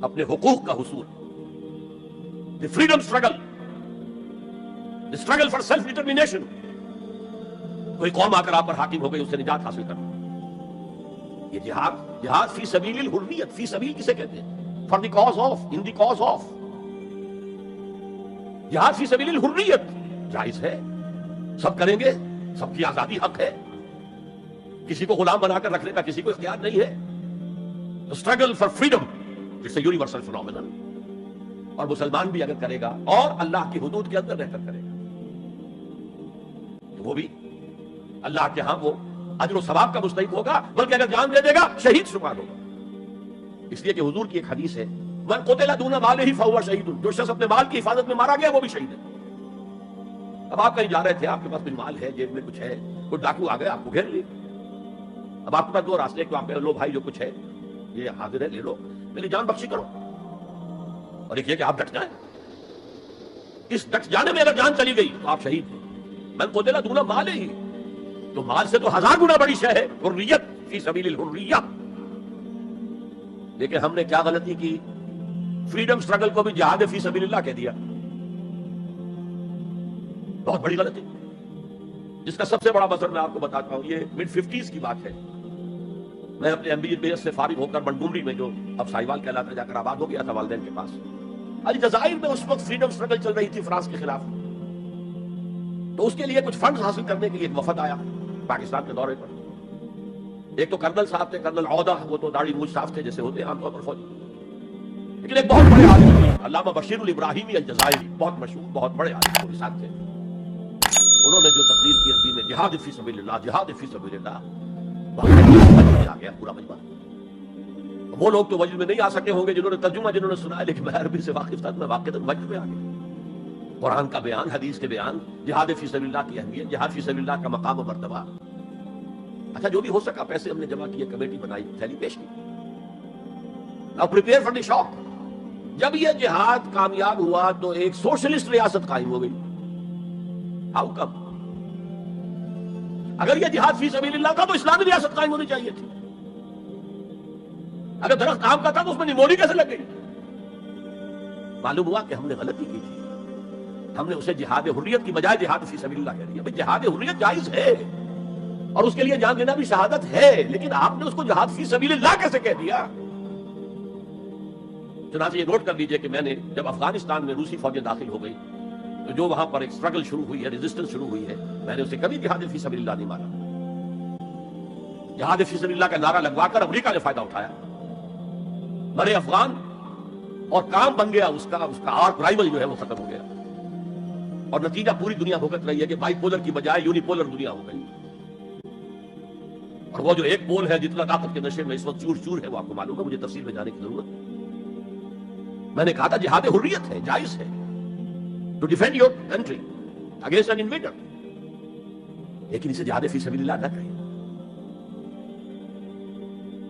اپنے حقوق کا حصول، the freedom struggle, the struggle for self determination. کوئی قوم آ کر آپ پر حاکم ہو گئی، اس سے نجات حاصل کرنا، یہ جہاد فی سبیل الحریت۔ فی سبیل کسے کہتے ہیں؟ For the cause of, in the cause of. جہاد فی سبیل الحریت جائز ہے، سب کریں گے، سب کی آزادی حق ہے، کسی کو غلام بنا کر رکھنے کا کسی کو اختیار نہیں ہے۔ Struggle for freedom it's a universal phenomenon, اور مسلمان بھی اگر کرے گا اور اللہ کی حدود کے اندر رہ کر کرے گا تو وہ بھی اللہ کے ہاں وہ اجر و ثواب کا مستحق ہوگا، بلکہ اگر جان دے دے گا شہید شمار ہوگا۔ اس لیے کہ حضور کی ایک حدیث ہے، من قتل دون مالہ فہو شہید، جو شخص اپنے مال کی حفاظت میں مارا گیا وہ بھی شہید ہے۔ اب آپ کہیں جا رہے تھے، آپ کے پاس کوئی مال ہے، جیب میں کچھ ہے، کوئی ڈاکو آ گئے آپ کو گھیر لی، اب آپ کے پاس دو راستے، کہ آپ کہہ لو بھائی جو کچھ ہے یہ حاضر ہے، لے لو، میری جان بخشی کرو، اور ایک یہ کہ آپ ڈٹ جائیں۔ اس ڈٹ جانے میں اگر جان چلی گئی تو آپ شہید ہیں۔ من قتل دون مالہ، تو مال سے تو ہزار گنا بڑی شے ہے حریت، فی سبیل الحریہ۔ لیکن ہم نے کیا غلطی کی؟ فریڈم سٹرگل کو بھی جہاد فی سبیل اللہ کہہ دیا، بہت بڑی غلطی، جس کا سب سے بڑا مثل میں آپ کو بتاتا ہوں۔ یہ مڈ 50s کی بات ہے، میں اپنے ایم بی اے سے فارغ ہو کر منڈومری میں، جو اب ساہیوال کہلاتا ہے، جا کر آباد ہو گیا تھا والدین کے پاس۔ الجزائر میں اس وقت فریڈم سٹرگل چل رہی تھی فرانس کے خلاف، تو اس کے لیے کچھ فنڈز حاصل کرنے کے لیے ایک وفد آیا پاکستان کے دورے پر۔ ایک تو کرنل صاحب تھے، کرنل عودہ، وہ تو داڑھی موچھ صاف تھے جیسے ہوتے ہیں عام طور پر فوجی، لیکن ایک بہت بڑے عالم تھے، علامہ بشیر الابراہیمی الجزائری، بہت مشہور، بہت بڑے عالم وہ ساتھ تھے۔ انہوں نے جو تقریر کی عربی میں، جہاد فی سبیل اللہ، جہاد فی سبیل اللہ، آ گیا پورا مجمع۔ وہ لوگ تو وجد میں نہیں آ سکے ہوں گے جنہوں نے ترجمہ جنہوں نے سنا ہے، لیکن میں عربی سے واقف تھا، میں واقعتاً وجد میں آ گیا۔ قرآن کا بیان، حدیث کے بیان، جہاد فی سبیل اللہ کی اہمیت، جہاد فی سبیل اللہ کا مقام و مرتبہ۔ اچھا جو بھی ہو سکا، پیسے ہم نے جمع کیے، کمیٹی بنائی، تھیلی پیش کی۔ Now prepare for the shock۔ جب یہ جہاد کامیاب ہوا تو ایک سوشلسٹ ریاست قائم ہو گئی۔ How come? اگر یہ جہاد فی سبیل اللہ تھا تو اسلامی ریاست قائم ہونی چاہیے تھی۔ اگر درخت آم کا تھا تو اس میں نمونی کیسے لگ گئی؟ معلوم ہوا کہ ہم نے غلطی کی تھی، ہم نے اسے جہاد حریت کی بجائے جہاد فی سبیل اللہ کہہ دیا۔ بھئی جہاد حریت جائز ہے اور اس کے لیے جان دینا بھی شہادت ہے، لیکن آپ نے اس کو جہاد فی سبیل اللہ کیسے کہہ دیا؟ چنانچہ یہ نوٹ کر لیجئے کہ میں نے جب افغانستان میں روسی فوجیں داخل ہو گئی تو جو وہاں پر ایک سٹرگل شروع ہوئی ہے، ریزسٹنس شروع ہوئی ہے، میں نے اسے کبھی جہاد فی سبیل اللہ نہیں مانا۔ جہاد فی سبیل اللہ کا نعرہ لگوا کر امریکہ نے فائدہ اٹھایا، بڑے افغان، اور کام بن گیا اس کا آرک رائیول جو ہے وہ ختم ہو گیا، اور نتیجہ پوری دنیا بھگت رہی ہے کہ بائی پولر کی بجائے یونی پولر دنیا ہو گئی۔ اور وہ جو ایک پول ہے جتنا طاقت کے نشے میں اس وقت چور چور ہے، وہ آپ کو معلوم ہے، مجھے تفصیل میں جانے کی ضرورت ہے۔ میں نے کہا تھا جہاد حریت ہے، جائز ہے، to defend your country against an invader, لیکن اسے جہاد فی سبیل اللہ نہ کہیں۔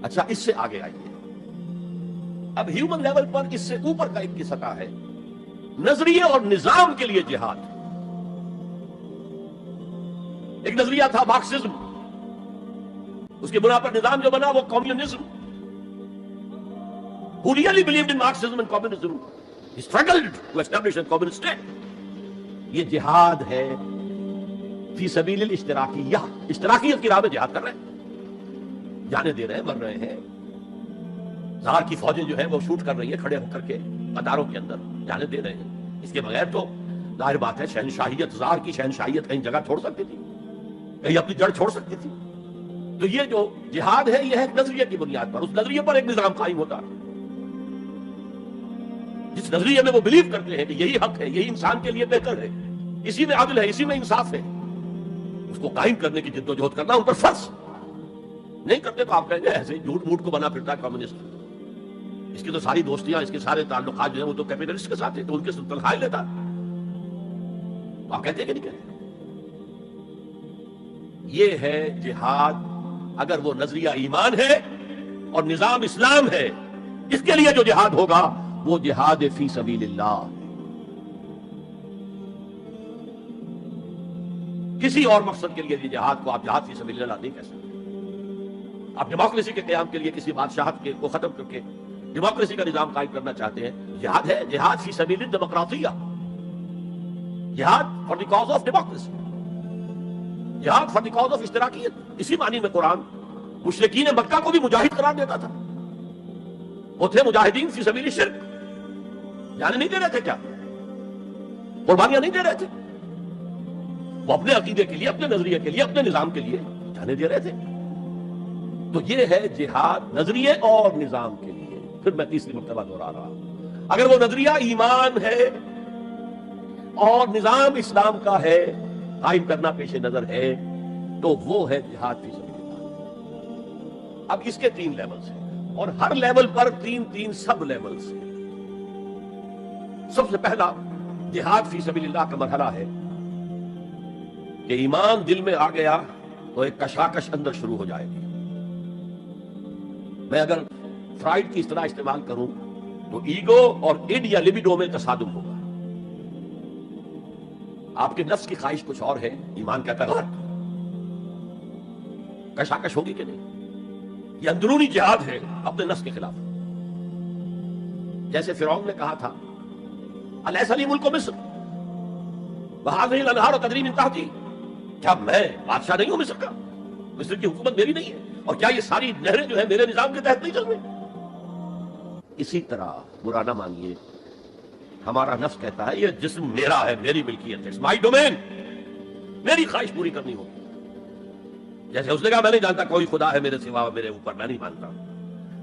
اچھا اس سے آگے آئیے، اب ہیومن لیول پر اس سے اوپر کا ایک کی سطح ہے، نظریے اور نظام کے لیے جہاد۔ ایک نظریہ تھا مارکسزم، اس کی بنا پر نظام جو بنا وہ communism. Who really believed in Marxism and communism? He struggled to establish a communist state. یہ جہاد ہے فی سبیل الاشتراکیہ، اشتراکیت کی راہ میں جہاد کر رہے ہیں، جانے دے رہے ہیں، مر رہے ہیں۔ زار کی فوجیں جو ہیں وہ شوٹ کر رہی ہیں کھڑے ہو کر کے قطاروں کے اندر، جانے دے رہے ہیں۔ اس کے بغیر تو ظاہر بات ہے شہنشاہیت، زار کی شہنشاہیت کہیں جگہ چھوڑ سکتی تھی، کہیں اپنی جڑ چھوڑ سکتی تھی۔ تو یہ جو جہاد ہے یہ ہے ایک نظریے کی بنیاد پر، اس نظریے پر ایک نظام قائم ہوتا ہے، جس نظریے میں وہ بلیو کرتے ہیں کہ یہی حق ہے، یہی انسان کے لیے بہتر ہے، اسی میں عدل ہے، اسی میں انصاف ہے، اس کو قائم کرنے کی جد و جہد کرنا ان پر فرض۔ نہیں کرتے تو آپ کہیں گے ایسے جھوٹ موٹ کو بنا پھرتا ہے کمیونسٹ، اس کی تو ساری دوستیاں، اس کے سارے تعلقات جو ہیں وہ تو کیپٹلسٹ کے ساتھ ہیں، تو ان کے تنخواہ لیتا. تو آپ کہتے ہیں کہ نہیں کہتے؟ یہ ہے جہاد. اگر وہ نظریہ ایمان ہے اور نظام اسلام ہے، اس کے لیے جو جہاد ہوگا وہ جہاد فی سبیل اللہ. کسی اور مقصد کے لیے جہاد کو آپ جہاد فی سبیل اللہ نہیں کہہ سکتے. آپ ڈیموکریسی کے قیام کے لیے کسی بادشاہت کو ختم کر کے ڈیموکریسی کا نظام قائم کرنا چاہتے ہیں، جہاد ہے، جہاد فی سبیل الدیمقراطیہ، جہاد for the cause of democracy, جہاد فار دی کاز آف اشتراکیت. اسی معنی میں قرآن مشرکین مکہ کو بھی مجاہد قرار دیتا تھا. وہ تھے مجاہدین فی سبیل الشرک. جانے نہیں دے رہے تھے کیا؟ قربانیاں نہیں دے رہے تھے؟ وہ اپنے عقیدے کے لیے، اپنے نظریے کے لیے، اپنے نظام کے لیے جانے دے رہے تھے. تو یہ ہے جہاد نظریے اور نظام کے لیے. پھر میں تیسری مرتبہ دہرا رہا ہوں، اگر وہ نظریہ ایمان ہے اور نظام اسلام کا ہے، قائم کرنا پیش نظر ہے، تو وہ ہے جہاد فی سبیل اللہ. اب اس کے 3 لیولز ہیں اور ہر لیول پر 3 سب لیولز ہیں. سب سے پہلا جہاد فی سبیل اللہ کا مرحلہ ہے کہ ایمان دل میں آ گیا تو ایک کشاکش اندر شروع ہو جائے گی. میں اگر فرائڈ کی اصطلاح استعمال کروں تو ایگو اور ایڈ یا لیبیڈو میں تصادم ہوگا. آپ کے نفس کی خواہش کچھ اور ہے، ایمان کہتا ہے غلط. کشاکش ہوگی کہ نہیں؟ یہ اندرونی جہاد ہے اپنے نفس کے خلاف. جیسے فرعون نے کہا تھا الیس لی ملک مصر وہذہ الانہار تجری من تحتی، کیا میں بادشاہ نہیں ہوں مصر کا؟ مصر کی حکومت میری نہیں ہے؟ اور کیا یہ ساری نہریں جو ہیں میرے نظام کے تحت نہیں چل رہی؟ اسی طرح برا نہ مانیے، ہمارا نفس کہتا ہے یہ جسم میرا ہے، میری ملکیت ہے، مائی ڈومین، میری خواہش پوری کرنی ہوگی. جیسے اس نے کہا میں نہیں جانتا کوئی خدا ہے میرے سوا، میرے اوپر، میں نہیں مانتا.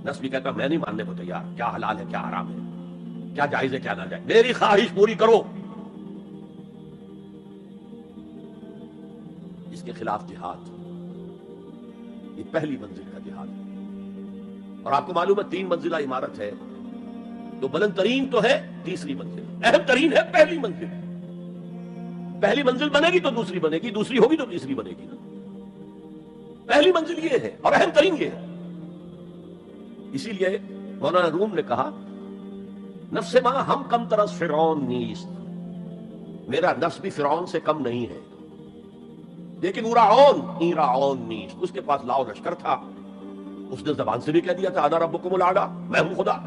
نفس بھی کہتا میں نہیں ماننے کو تیار، کیا حلال ہے کیا حرام ہے، کیا جائز ہے کیا ناجائز، میری خواہش پوری کرو. اس کے خلاف جہاد، یہ پہلی منزل کا جہاد ہے. اور آپ کو معلوم ہے 3 منزلہ عمارت ہے، تو بلند ترین تو ہے تیسری منزل، اہم ترین ہے پہلی منزل. پہلی منزل بنے گی تو دوسری بنے گی، دوسری ہوگی تو تیسری بنے گی. پہلی منزل یہ ہے اور اہم ترین یہ ہے. اسی لیے مولانا روم نے کہا نفس ماں ہم کم ترس فرعون نیست، میرا نفس بھی فرعون سے کم نہیں ہے، لیکن ایرعون نیست، اس کے پاس لاؤ لشکر تھا، اس نے زبان سے بھی کہہ دیا تھا انا ربکم الاعلی، میں ہوں خدا.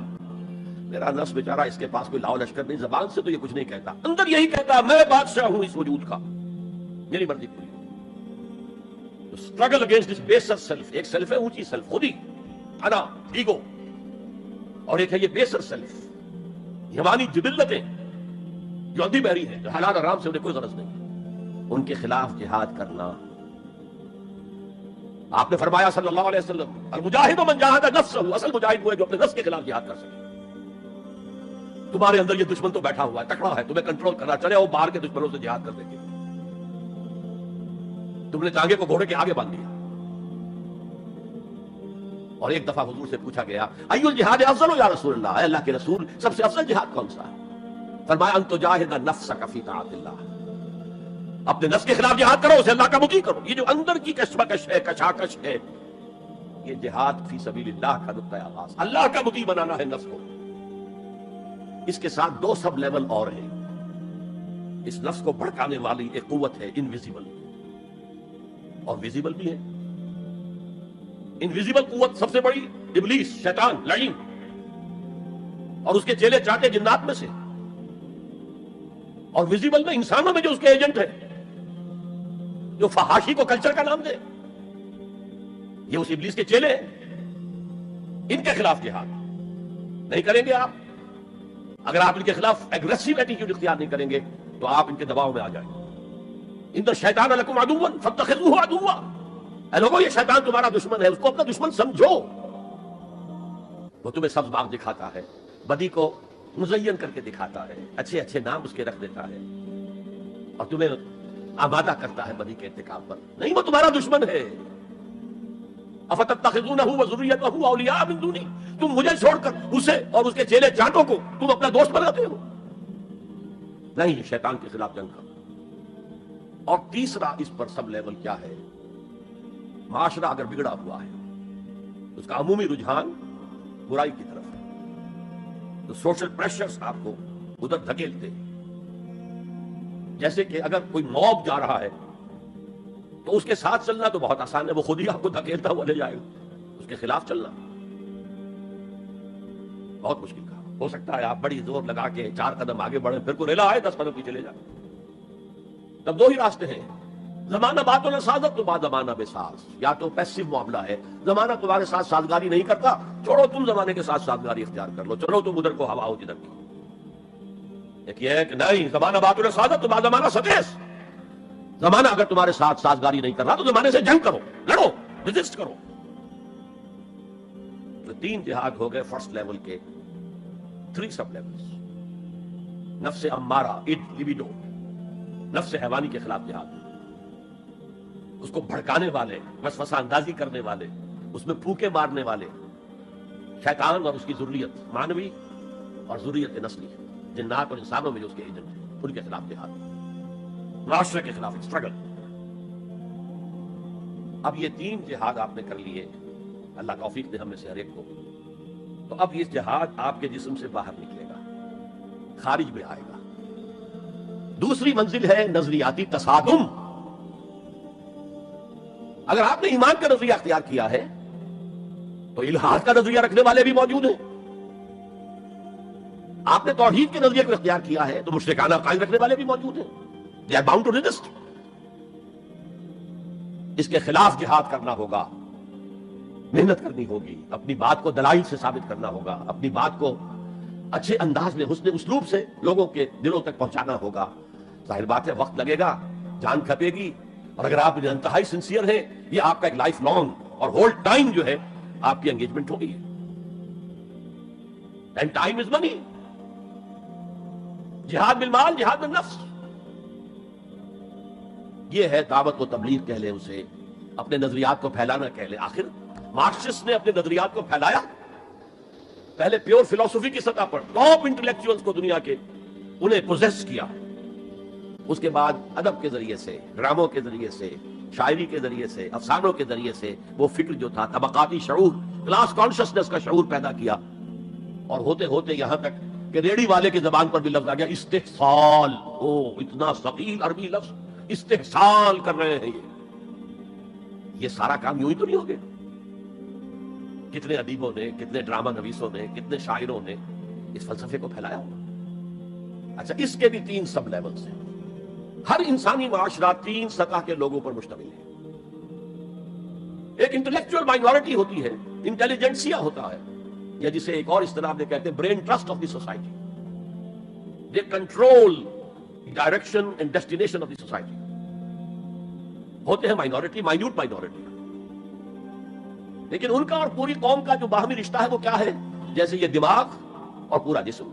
میرا نفس بیچارہ اس کے پاس کوئی لاؤ لشکر نہیں، زبان سے تو یہ کچھ نہیں کہتا، اندر یہی کہتا میں بادشاہ ہوں اس وجود کا، میری مرضی پوری. Struggle against this baser self. ایک سیلف ہے اونچی سیلف، خودی، انا، ایگو، اور ایک ہے یہ بیسر سیلف، حیوانی جبلتیں جو اندھی بہری ہیں، جو حلال حرام سے انہیں کوئی غرض نہیں، ان کے خلاف جہاد کرنا. آپ نے فرمایا صلی اللہ علیہ وسلم المجاہد من جاہد نفسہ، اصل مجاہد وہ ہے جو اپنے نفس کے خلاف جہاد کر سکے. تمہارے اندر یہ دشمن تو بیٹھا ہوا ہے، تکڑا ہے، تمہیں کنٹرول کرنا، چلے وہ باہر کے دشمنوں سے جہاد کر دیں گے. تم نے ٹانگے کو گھوڑے کے آگے باندھ دیا. اور ایک دفعہ حضور سے پوچھا گیا ایو الجہاد افضل یا رسول اللہ، اے اللہ کے رسول سب سے افضل جہاد کون سا ہے؟ فرمایا ان تجاہد نفسک فی طاعت اللہ، اپنے نفس کے خلاف جہاد کرو، اسے اللہ کا مطیع کرو. یہ جو اندر کی کشمکش ہے، کشاکش ہے، یہ جہاد فی سبیل اللہ کا نقطہ آغاز، اللہ کا مطیع بنانا ہے نفس کو. اس کے ساتھ 2 سب لیول اور ہیں. اس نفس کو بھڑکانے والی ایک قوت ہے انویزیبل، اور ویزیبل بھی ہے. انویزیبل قوت سب سے بڑی ابلیس، شیطان، لعین، اور اس کے چیلے چاٹے جنات میں سے، اور ویزیبل میں انسانوں میں جو اس کے ایجنٹ ہیں، جو فحاشی کو کلچر کا نام دے، یہ اس ابلیس کے چیلے ہیں. ان کے خلاف جہاد نہیں کریں گے آپ. اگر آپ ان کے خلاف ایگریسو ایٹیٹیوڈ اختیار نہیں کریں گے تو آپ ان کے دباؤ میں آ جائیں گے. ان الشیطان لکم عدو فاتخذوہ عدوا، اے لوگوں یہ شیطان تمہارا دشمن ہے، اس کو اپنا دشمن سمجھو. وہ تمہیں سبز باغ دکھاتا ہے، بدی کو مزین کر کے دکھاتا ہے، اچھے اچھے نام اس کے رکھ دیتا ہے، اور تمہیں آمادہ کرتا ہے بدی کے ارتکاب پر. نہیں، وہ تمہارا دشمن ہے. افتتخذونہ وذریتہ اولیاء من دونی، تم مجھے چھوڑ کر اسے اور اس کے چیلے چانٹوں کو تم اپنا دوست بناتے ہو؟ نہیں، یہ شیطان کے خلاف جنگ کرو۔ اور تیسرا اس پر سب لیول کیا ہے؟ معاشرہ اگر بگڑا ہوا ہے، اس کا عمومی رجحان برائی کی طرف ہے، تو سوشل پریشرز آپ کو ادھر دھکیلتے ہیں۔ جیسے کہ اگر کوئی موب جا رہا ہے تو اس کے ساتھ چلنا تو بہت آسان ہے، وہ خود ہی آپ کو دھکیلتا ہوا لے جائے گا۔ اس کے خلاف چلنا بہت مشکل کا ہو سکتا ہے۔ آپ بڑی زور لگا کے 4 قدم آگے بڑھیں، پھر کوئی ریلا آئے 10 قدم پیچھے لے جائے۔ تب 2 ہی راستے ہیں، زمانہ باتوں نے سازت تو بعد زمانہ بے ساز۔ یا تو پیسو معاملہ ہے، زمانہ تمہارے ساتھ سازگاری نہیں کرتا، چھوڑو تم زمانے کے ساتھ سازگاری اختیار کر لو، چلو تم ادھر کو ہوا ہو جدھر کی۔ ایک یہ ہے کہ نہیں، زمانہ باتوں نے سازت تو بعد زمانہ ستیس۔ زمانہ اگر تمہارے ساتھ سازگاری نہیں کر رہا تو زمانے سے جنگ کرو، لڑو، ریزسٹ کرو۔ تو 3 جہاد ہو گئے فرسٹ لیول کے، 3 سب لیولز۔ نفس امارہ، لیبیڈو، نفس حیوانی کے خلاف جہاد، اس کو بھڑکانے والے، وسوسہ اندازی کرنے والے، اس میں پھوکے مارنے والے، شیطان اور اس کی ذریت مانوی اور ذریت نسلی، جنات اور انسانوں میں جو اس کے ایجنٹ ہیں، ان کے خلاف جہاد، معاشرے کے خلاف اسٹرگل۔ اب یہ 3 جہاد آپ نے کر لیے، اللہ توفیق دے ہم میں سے ہر ایک کو، تو اب یہ جہاد آپ کے جسم سے باہر نکلے گا، خارج میں آئے گا۔ دوسری منزل ہے نظریاتی تصادم۔ اگر آپ نے ایمان کا نظریہ اختیار کیا ہے تو الحاد کا نظریہ رکھنے والے بھی موجود ہیں۔ آپ نے توحید کے نظریے کو اختیار کیا ہے تو مشرکانہ عقائد رکھنے والے بھی موجود ہیں۔ They are bound to resist۔ اس کے خلاف جہاد کرنا ہوگا، محنت کرنی ہوگی، اپنی بات کو دلائل سے ثابت کرنا ہوگا، اپنی بات کو اچھے انداز میں، حسن اسلوب سے لوگوں کے دلوں تک پہنچانا ہوگا۔ ظاہر بات ہے وقت لگے گا، جان کھپے گی، اور اگر آپ انتہائی سنسیئر ہیں، یہ آپ کا ایک لائف لانگ اور ہول ٹائم جو ہے آپ کی انگیجمنٹ ہوگی۔ اینڈ ٹائم از منی۔ جہاد بالمال، جہاد بالنفس، یہ ہے دعوت و تبلیغ کہہ لیں اسے، اپنے نظریات کو پھیلانا کہہ لیں۔ آخر مارکسسٹ نے اپنے نظریات کو پھیلایا، پہلے پیور فلسفی کی سطح پر ٹاپ انٹلیکچوئلز کو دنیا کے، انہیں پوزیس کیا، اس کے بعد ادب کے ذریعے سے، ڈراموں کے ذریعے سے، شاعری کے ذریعے سے، افسانوں کے ذریعے سے وہ فکر جو تھا، طبقاتی شعور، کلاس کانشسنس کا شعور پیدا کیا، اور ہوتے ہوتے یہاں تک کہ ریڑی والے کی زبان پر بھی لفظ آ گیا استحصال۔ او اتنا ثقیل عربی لفظ، استحصال کر رہے ہیں یہ سارا کام یوں ہی تو نہیں ہو گیا۔ کتنے ادیبوں نے، کتنے ڈرامہ نویسوں نے، کتنے شاعروں نے اس فلسفے کو پھیلایا ہوگا۔ اچھا، اس کے بھی 3 سب لیولز ہیں۔ ہر انسانی معاشرہ 3 سطح کے لوگوں پر مشتمل ہے۔ ایک انٹلیکچوئل مائنورٹی ہوتی ہے، انٹیلیجنسیا ہوتا ہے، یا جسے ایک اور اصطلاح میں کہتے ہیں brain trust of the society. They control direction and destination of the society. ہوتے ہیں مائنورٹی، مائنیوٹ مائنورٹی، لیکن ان کا اور پوری قوم کا جو باہمی رشتہ ہے وہ کیا ہے؟ جیسے یہ دماغ اور پورا جسم۔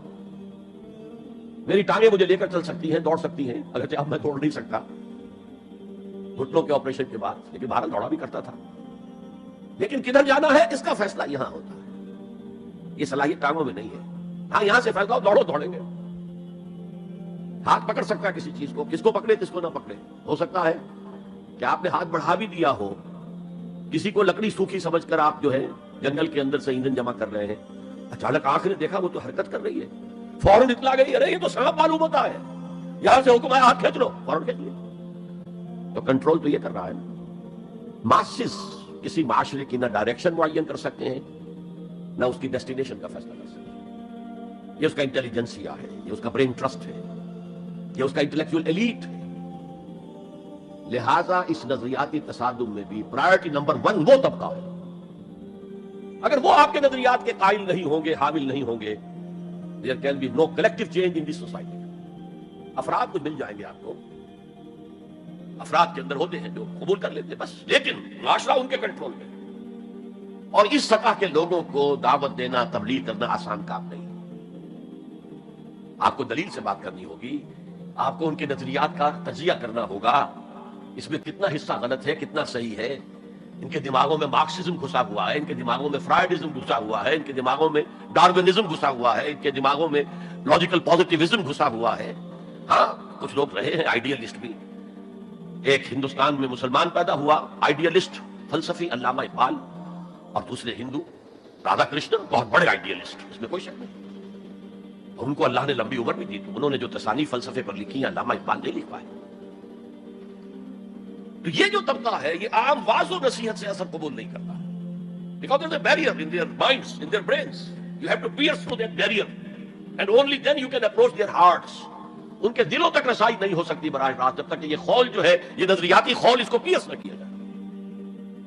میری ٹانگیں مجھے لے کر چل سکتی ہیں، دوڑ سکتی ہیں، اگرچہ اب میں دوڑ نہیں سکتا گھٹنوں کے آپریشن کے بعد، لیکن بہرحال دوڑا بھی کرتا تھا۔ لیکن کدھر جانا ہے اس کا فیصلہ یہاں ہوتا ہے، یہ صلاحیت ٹانگوں میں نہیں ہے۔ ہاں، یہاں سے فیصلہ دوڑو، دوڑیں گے۔ ہاتھ پکڑ سکتا ہے کسی چیز کو، کس کو پکڑے کس کو نہ پکڑے۔ ہو سکتا ہے کہ آپ نے ہاتھ بڑھا بھی دیا ہو، کسی کو لکڑی سوکھی سمجھ کر آپ جو ہے جنگل کے اندر سے ایندھن جمع کر رہے ہیں، اچانک آنکھ نے دیکھا وہ تو حرکت کر رہی ہے، فوراً اطلاع گئی، ارے یہ تو سانپ معلوم ہوتا ہے، یہاں سے حکم ہے ہاتھ کھینچ لو، فوراً کھینچ لو۔ تو کنٹرول تو یہ کر رہا ہے۔ ماسز کسی معاشرے کی نہ ڈائریکشن معین کر سکتے ہیں، نہ اس کی ڈیسٹینیشن کا فیصلہ کر سکتے ہیں۔ یہ اس کا انٹیلیجنسیا ہے، یہ اس کا برین ٹرسٹ ہے، یہ اس کا انٹلیکچوئل ایلیٹ ہے۔ لہذا اس نظریاتی تصادم میں بھی پرائرٹی نمبر 1 وہ طبقہ ہے۔ اگر وہ آپ کے نظریات کے قائل نہیں ہوں گے، حامل نہیں ہوں گے، there can be no collective change in this society۔ افراد تو مل جائیں گے آپ کو، افراد کے اندر ہوتے ہیں جو قبول کر لیتے بس، لیکن معاشرہ ان کے کنٹرول میں۔ اور اس سطح کے لوگوں کو دعوت دینا، تبلیغ کرنا آسان کام نہیں۔ آپ کو دلیل سے بات کرنی ہوگی، آپ کو ان کے نظریات کا تجزیہ کرنا ہوگا، اس میں کتنا حصہ غلط ہے، کتنا صحیح ہے، ان کے دماغوں میں مارکسزم گھسا ہوا ہے، ان کے دماغوں میں فرائڈزم گھسا ہوا ہے، ان کے دماغوں میں ڈارونزم گھسا ہوا ہے، ان کے دماغوں میں لاجیکل پازیٹیوزم گھسا ہوا ہے۔ ہاں کچھ لوگ رہے ہیں آئیڈیلسٹ بھی۔ ایک ہندوستان میں مسلمان پیدا ہوا آئیڈیلسٹ فلسفی علامہ اقبال، اور دوسرے ہندو رادھا کرشنن، بہت بڑے آئیڈیلسٹ، اس میں کوئی شک نہیں۔ اور ان کو اللہ نے لمبی عمر بھی دی، تو انہوں نے جو تصانیف فلسفے پر لکھی ہیں علامہ اقبال نہیں لکھ پائے۔ تو یہ جو طبقہ ہے یہ عام واعظ و نصیحت سے اثر قبول نہیں کرتا، because there is a barrier in their minds, in their brains. You have to pierce through that barrier, and only then you can approach their hearts. ان کے دلوں تک رسائی نہیں ہو سکتی براہ راست جب تک کہ یہ خول جو ہے، یہ نظریاتی خول، اس کو پیرس نہ کیا جائے،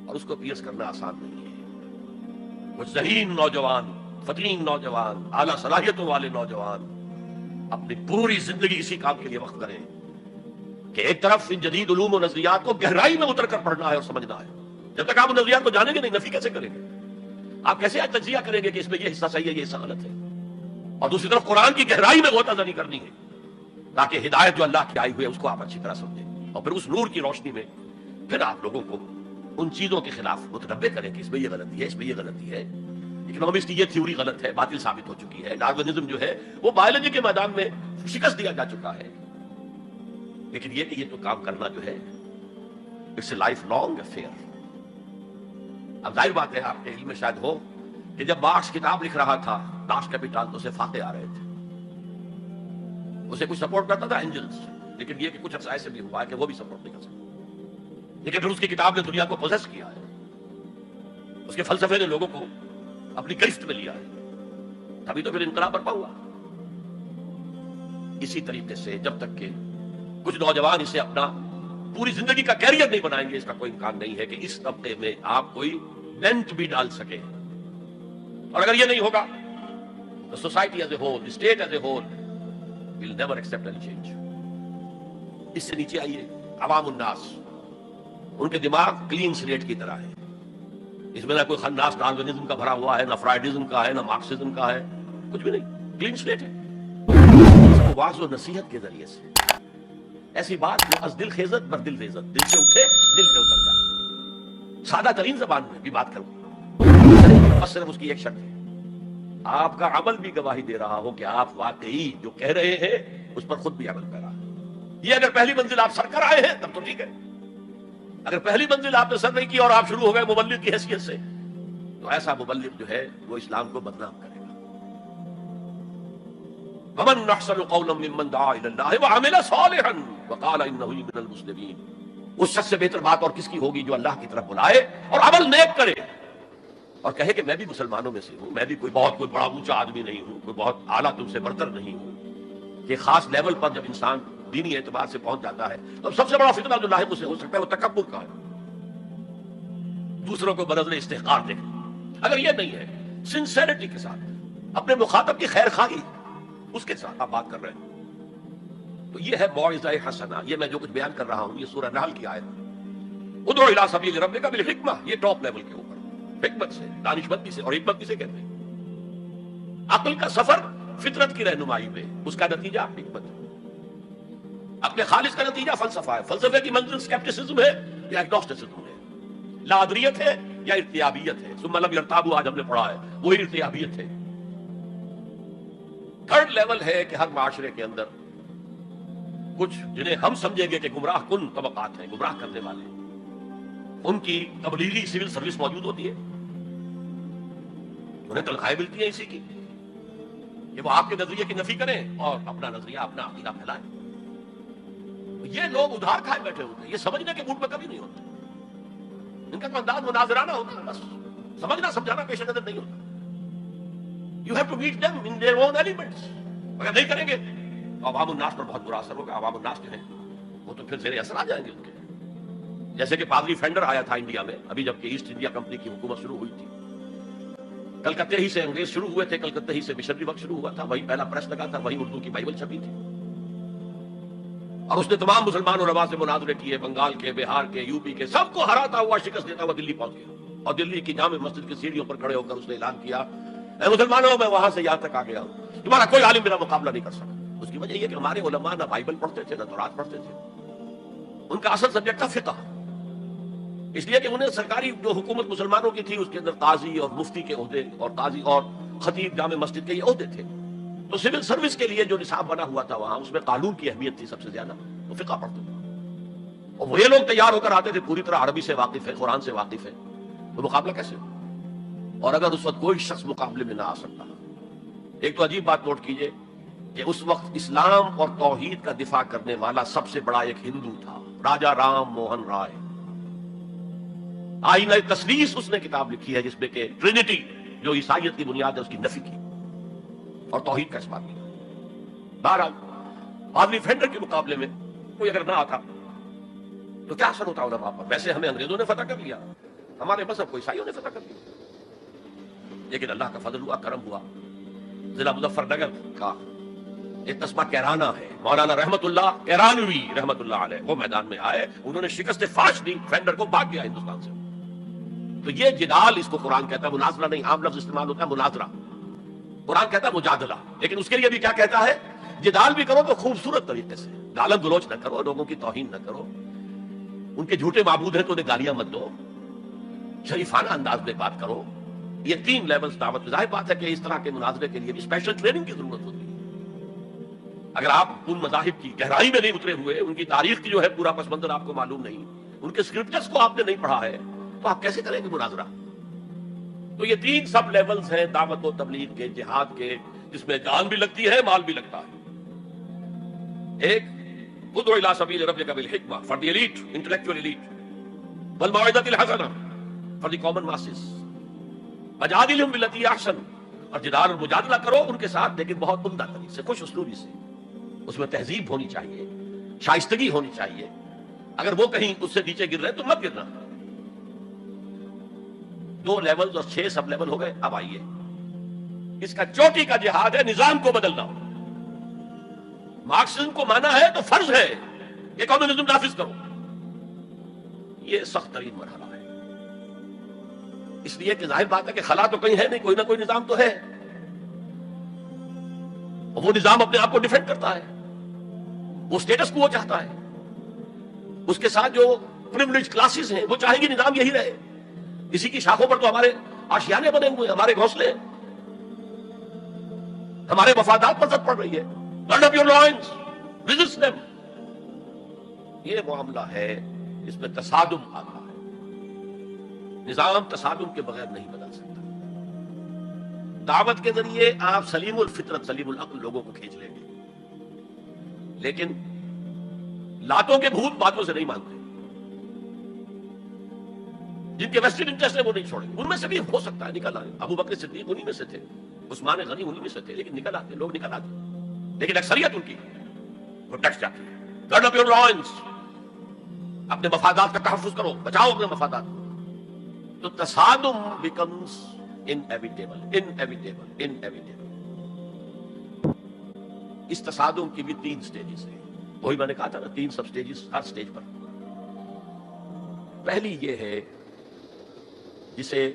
اور اس کو پیرس کرنا آسان نہیں ہے۔ کچھ ذہین نوجوان، فتین نوجوان، اعلیٰ صلاحیتوں والے نوجوان اپنی پوری زندگی اسی کام کے لیے وقف کریں کہ ایک طرف ان جدید علوم و نظریات کو گہرائی میں اتر کر پڑھنا ہے اور سمجھنا ہے۔ جب تک آپ ان نظریات کو جانیں گے نہیں، نفی کیسے کریں گے؟ آپ کیسے آج تجزیہ کریں گے کہ اس میں یہ حصہ صحیح ہے، یہ حصہ غلط ہے؟ اور دوسری طرف قرآن کی گہرائی میں غوطہ زنی کرنی ہے تاکہ ہدایت جو اللہ کی آئی ہوئی ہے اس کو آپ اچھی طرح سمجھیں، اور پھر اس نور کی روشنی میں پھر آپ لوگوں کو ان چیزوں کے خلاف متنبع کریں کہ اس میں یہ غلطی ہے، اس میں یہ غلطی ہے، اکنامکس کی یہ تھیوری غلط ہے، باطل ثابت ہو چکی ہے، ڈارونزم جو ہے وہ بایولوجی کے میدان میں شکست دیا جا چکا ہے۔ لیکن یہ کہ یہ تو کام کرنا جو ہے it's a life long affair. اب ظاہر بات ہے آپ کے علم میں شاید ہو کہ جب مارکس کتاب لکھ رہا تھا داش کیپیٹال تو اسے فاتح آ رہے تھے، اسے کچھ سپورٹ کرتا تھا اینجلز، لیکن یہ کہ کچھ عرصہ ایسے بھی ہوا ہے کہ وہ بھی سپورٹ نہیں کر سکتا، لیکن پھر اس کی کتاب نے دنیا کو پوزیس کیا ہے، اس کے فلسفے نے لوگوں کو اپنی گرفت میں لیا ہے، تبھی تو پھر انقلاب برپا ہوا۔ اسی طریقے سے جب تک کہ کچھ نوجوان اسے اپنا پوری زندگی کا کیریئر نہیں بنائیں گے، اس کا کوئی امکان نہیں ہے کہ اس طبقے میں آپ کوئی ڈینٹ بھی ڈال سکے۔ اور اگر یہ نہیں ہوگا تو society as a whole, state as a whole will never accept any change۔ اس سے نیچے آئیے، عوام الناس، ان کے دماغ کلین سلیٹ کی طرح ہے، اس میں نہ کوئی خناس ڈارونزم کا بھرا ہوا ہے، نہ فرائڈزم کا ہے، نہ مارکسزم کا ہے، کچھ بھی نہیں، کلین سلیٹ ہے۔ اس کو واعظ و نصیحت کے ذریعے سے ایسی بات جو از دل خیزت بر دل ریزت، دل سے اٹھے دل پہ اتر جائے، سادہ ترین زبان میں بھی بات کروں، بس صرف اس کی ایک شرط ہے، آپ کا عمل بھی گواہی دے رہا ہو کہ آپ واقعی جو کہہ رہے ہیں اس پر خود بھی عمل کر رہا ہے۔ یہ اگر پہلی منزل آپ سر کر آئے ہیں تب تو ٹھیک ہے، اگر پہلی منزل آپ نے سر نہیں کی اور آپ شروع ہو گئے مبلغ کی حیثیت سے، تو ایسا مبلغ جو ہے وہ اسلام کو بدنام کرے گا۔ وَمَنْ أَحْسَنُ قَوْلًا مِّمَّنْ دَعَا إِلَى اللَّهِ وَعَمِلَ صَالِحًا وَقَالَ إِنَّهُ مِنَ الْمُسْلِمِينَ۔ اس شخص سے بہتر بات اور کس کی ہوگی جو اللہ کی طرف بلائے اور عمل نیک کرے اور کہے کہ میں بھی مسلمانوں میں سے ہوں، میں بھی کوئی بڑا اونچا آدمی نہیں ہوں، کوئی بہت اعلیٰ تم سے برتر نہیں ہوں۔ کہ خاص لیول پر جب انسان دینی اعتبار سے پہنچ جاتا ہے تو سب سے بڑا فتنہ جو لاحق اسے ہو سکتا ہے وہ تکبر کا ہے، دوسروں کو بنظر استحقار دیکھنا۔ اگر یہ نہیں ہے، سنسیریٹی کے ساتھ اپنے مخاطب کی خیر خواہی اس کے ساتھ آپ بات کر رہے ہیں، تو یہ ہے موعظہ حسنہ۔ یہ میں جو کچھ بیان کر رہا ہوں یہ سورہ نحل کی آیت، ادعو الی سبیل ربک بالحکمہ، یہ ٹاپ لیول کے اوپر حکمت سے، دانشمندی سے، اور حکمت کسے کہتے ہیں؟ عقل کا سفر فطرت کی رہنمائی میں، اس کا نتیجہ حکمت ہے، اپنے خالص کا نتیجہ فلسفہ ہے۔ فلسفے کی منزل سکیپٹسزم ہے یا ایگنوسٹسزم ہے، لادریت ہے یا ارتیابیت ہے، ثم لم یرتابوا آج ہم نے پڑھا ہے، وہی ارتیابیت ہے۔ تھرڈ لیول ہے کہ ہر معاشرے کے اندر کچھ جنہیں ہم سمجھیں گے کہ گمراہ کن طبقات ہیں، گمراہ کرنے والے، ان کی تبلیغی سول سروس موجود ہوتی ہے، انہیں تنخواہیں ملتی ہیں اسی کی کہ وہ آپ کے نظریے کی نفی کریں اور اپنا نظریہ، اپنا عقیدہ پھیلائیں۔ یہ لوگ ادھار کھائے بیٹھے ہوتے ہیں، یہ سمجھنے کے موڈ میں کبھی نہیں ہوتے، ان کا انداز مناظرانہ ہوتا ہے، بس سمجھنا سمجھانا پیش نظر نہیں ہوتا۔ You have to meet them in their own elements۔ اگر نہیں کریں گے تو عوام الناس پر بہت برا اثر ہوگا۔ عوام الناس جو ہیں وہ تو پھر زیر اثر آ جائیں گے ان کے، جیسے کہ پادری فینڈر آیا تھا انڈیا میں ابھی جب کہ ایسٹ انڈیا کمپنی کی حکومت شروع ہوئی تھی، کلکتے ہی سے انگریز شروع ہوئے تھے، کلکتے ہی سے مشنری وقت شروع ہوا تھا، وہی پہلا پریس لگا تھا، وہی اردو کی بائبل چھپی تھی، اور اس نے تمام مسلمان علماء سے مناظرے کیے، بنگال کے، بہار کے، یو پی کے، سب کو ہراتا ہوا، شکست دیتا ہوا دلی پہنچ گیا، اور دلی کی جامع مسجد کی سیڑھیوں پر کھڑے ہو کر اس نے اعلان کیا، اے مسلمانوں میں وہاں سے یہاں تک آ گیا ہوں، تمہارا کوئی عالم میرا مقابلہ نہیں کر سکا۔ اس کی وجہ یہ کہ ہمارے علماء نہ بائبل پڑھتے تھے نہ تورات پڑھتے تھے، ان کا اصل سبجیکٹ تھا فقہ، اس لیے کہ انہیں سرکاری جو حکومت مسلمانوں کی تھی اس کے اندر قاضی اور مفتی کے عہدے اور قاضی اور خطیب جامع مسجد کے یہ عہدے تھے. تو سول سروس کے لیے جو نصاب بنا ہوا تھا وہاں اس میں قانون کی اہمیت تھی سب سے زیادہ. وہ فقہ پڑھتے تھے اور وہ یہ لوگ تیار ہو کر آتے تھے پوری طرح عربی سے واقف ہے, قرآن سے واقف ہے. تو مقابلہ کیسے ہو؟ اور اگر اس وقت کوئی شخص مقابلے میں نہ آ سکتا. ایک تو عجیب بات نوٹ کیجئے کہ اس وقت اسلام اور توحید کا دفاع کرنے والا سب سے بڑا ایک ہندو تھا, راجا رام موہن رائے. آئینہ تثلیث اس نے کتاب لکھی ہے جس میں کہ ٹرینٹی جو عیسائیت کی بنیاد ہے اس کی نفی کی اور توحید کا اس بات کیا. بہرحال پادری فینڈر کے مقابلے میں کوئی اگر نہ آتا تو کیا اثر ہوتا علماء پر؟ ویسے ہمیں انگریزوں نے فتح کر لیا, ہمارے مذہب کو عیسائیوں نے فتح کر لیا, لیکن اللہ کا فضل ہوا, کرم ہوا. ضلع مظفر نگر کا ایک قصبہ کیرانہ ہے, مولانا رحمت اللہ کیرانوی رحمت اللہ علیہ وہ میدان میں آئے, انہوں نے شکست فاش دی, فینڈر کو بھاگ گیا ہندوستان سے. تو یہ جدال اس کو قرآن کہتا ہے, مناظرہ نہیں, عام لفظ استعمال ہوتا ہے مناظرہ, قرآن کہتا ہے مجادلہ. لیکن اس کے لیے بھی کیا کہتا ہے, جدال بھی کرو تو خوبصورت طریقے سے, گالم گلوچ نہ کرو, لوگوں کی توہین نہ کرو, ان کے جھوٹے معبود ہیں تو انہیں گالیاں مت دو, شریفانہ انداز میں بات کرو. یہ 3 لیولز دعوت. ظاہر بات ہے کہ اس طرح کے مناظرے کے لیے بھی اسپیشل ٹریننگ کی ضرورت ہوتی ہے. اگر آپ ان مذاہب کی گہرائی میں نہیں اترے ہوئے, ان کی تاریخ کی جو ہے پورا پس منظر آپ کو معلوم نہیں, ان کے اسکرپچرز کو آپ نے نہیں پڑھا ہے, تو آپ کیسے کریں گے مناظرہ؟ تو یہ 3 سب لیولز ہیں دعوت و تبلیغ کے, جہاد کے, جس میں جان بھی لگتی ہے, مال بھی لگتا ہے. ایک ادعو الی سبیل ربک بالحکمہ for the elite, intellectual elite, والموعظۃ الحسنہ فار دی کامن ماسز, وجادلہم باللتی احسن, اور جدال اور مجادلہ کرو ان کے ساتھ لیکن بہت عمدہ طریقے سے, خوش اسلوبی سے. اس میں تہذیب ہونی چاہیے, شائستگی ہونی چاہیے. اگر وہ کہیں اس سے نیچے گر رہے تو مت گرنا. 2 لیولز اور 6 سب لیول ہو گئے. اب آئیے, اس کا چوٹی کا جہاد ہے نظام کو بدلنا. مارکسزم کو مانا ہے تو فرض ہے کہ کمیونزم نافذ کرو. یہ سخت ترین مرحلہ ہے, اس لیے کہ ظاہر بات ہے کہ خلا تو کہیں ہے نہیں, کوئی نہ کوئی نظام تو ہے, اور وہ نظام اپنے آپ کو ڈیفینڈ کرتا ہے, وہ سٹیٹس کو وہ چاہتا ہے. اس کے ساتھ جو پریویلیج کلاسز ہیں وہ چاہیں گی نظام یہی رہے. اسی کی شاخوں پر تو ہمارے آشیانے بنے ہوئے, ہمارے گھونسلے, ہمارے مفادات پر زد پڑ رہی ہے. Turn up your loins, resist them. یہ معاملہ ہے اس میں تصادم آتا ہے. نظام تصادم کے بغیر نہیں بنا سکتا. دعوت کے ذریعے آپ سلیم الفطرت, سلیم العقل لوگوں کو کھینچ لیں گے, لیکن لاتوں کے بھوت باتوں سے نہیں مانتے. جن کے ویسٹرن انٹرسٹ ہے وہ نہیں چھوڑیں. ان میں سے بھی ہو سکتا ہے نکل آئے. ابو بکر صدیق انہی میں سے تھے, عثمان غنی انہی میں سے تھے, لیکن نکل آتے, لوگ نکل آتے. لیکن اکثریت ان کی وہ ڈٹ جاتی ہے. Turn up your loins, اپنے مفادات کا تحفظ کرو, بچاؤ اپنے مفادات. تو تصادم becomes inevitable, inevitable, inevitable. اس تصادم کی بھی 3 سٹیجز ہیں. وہی میں نے کہا تھا نا, 3 سب سٹیجز ہر سٹیج پر. پہلی یہ ہے جسے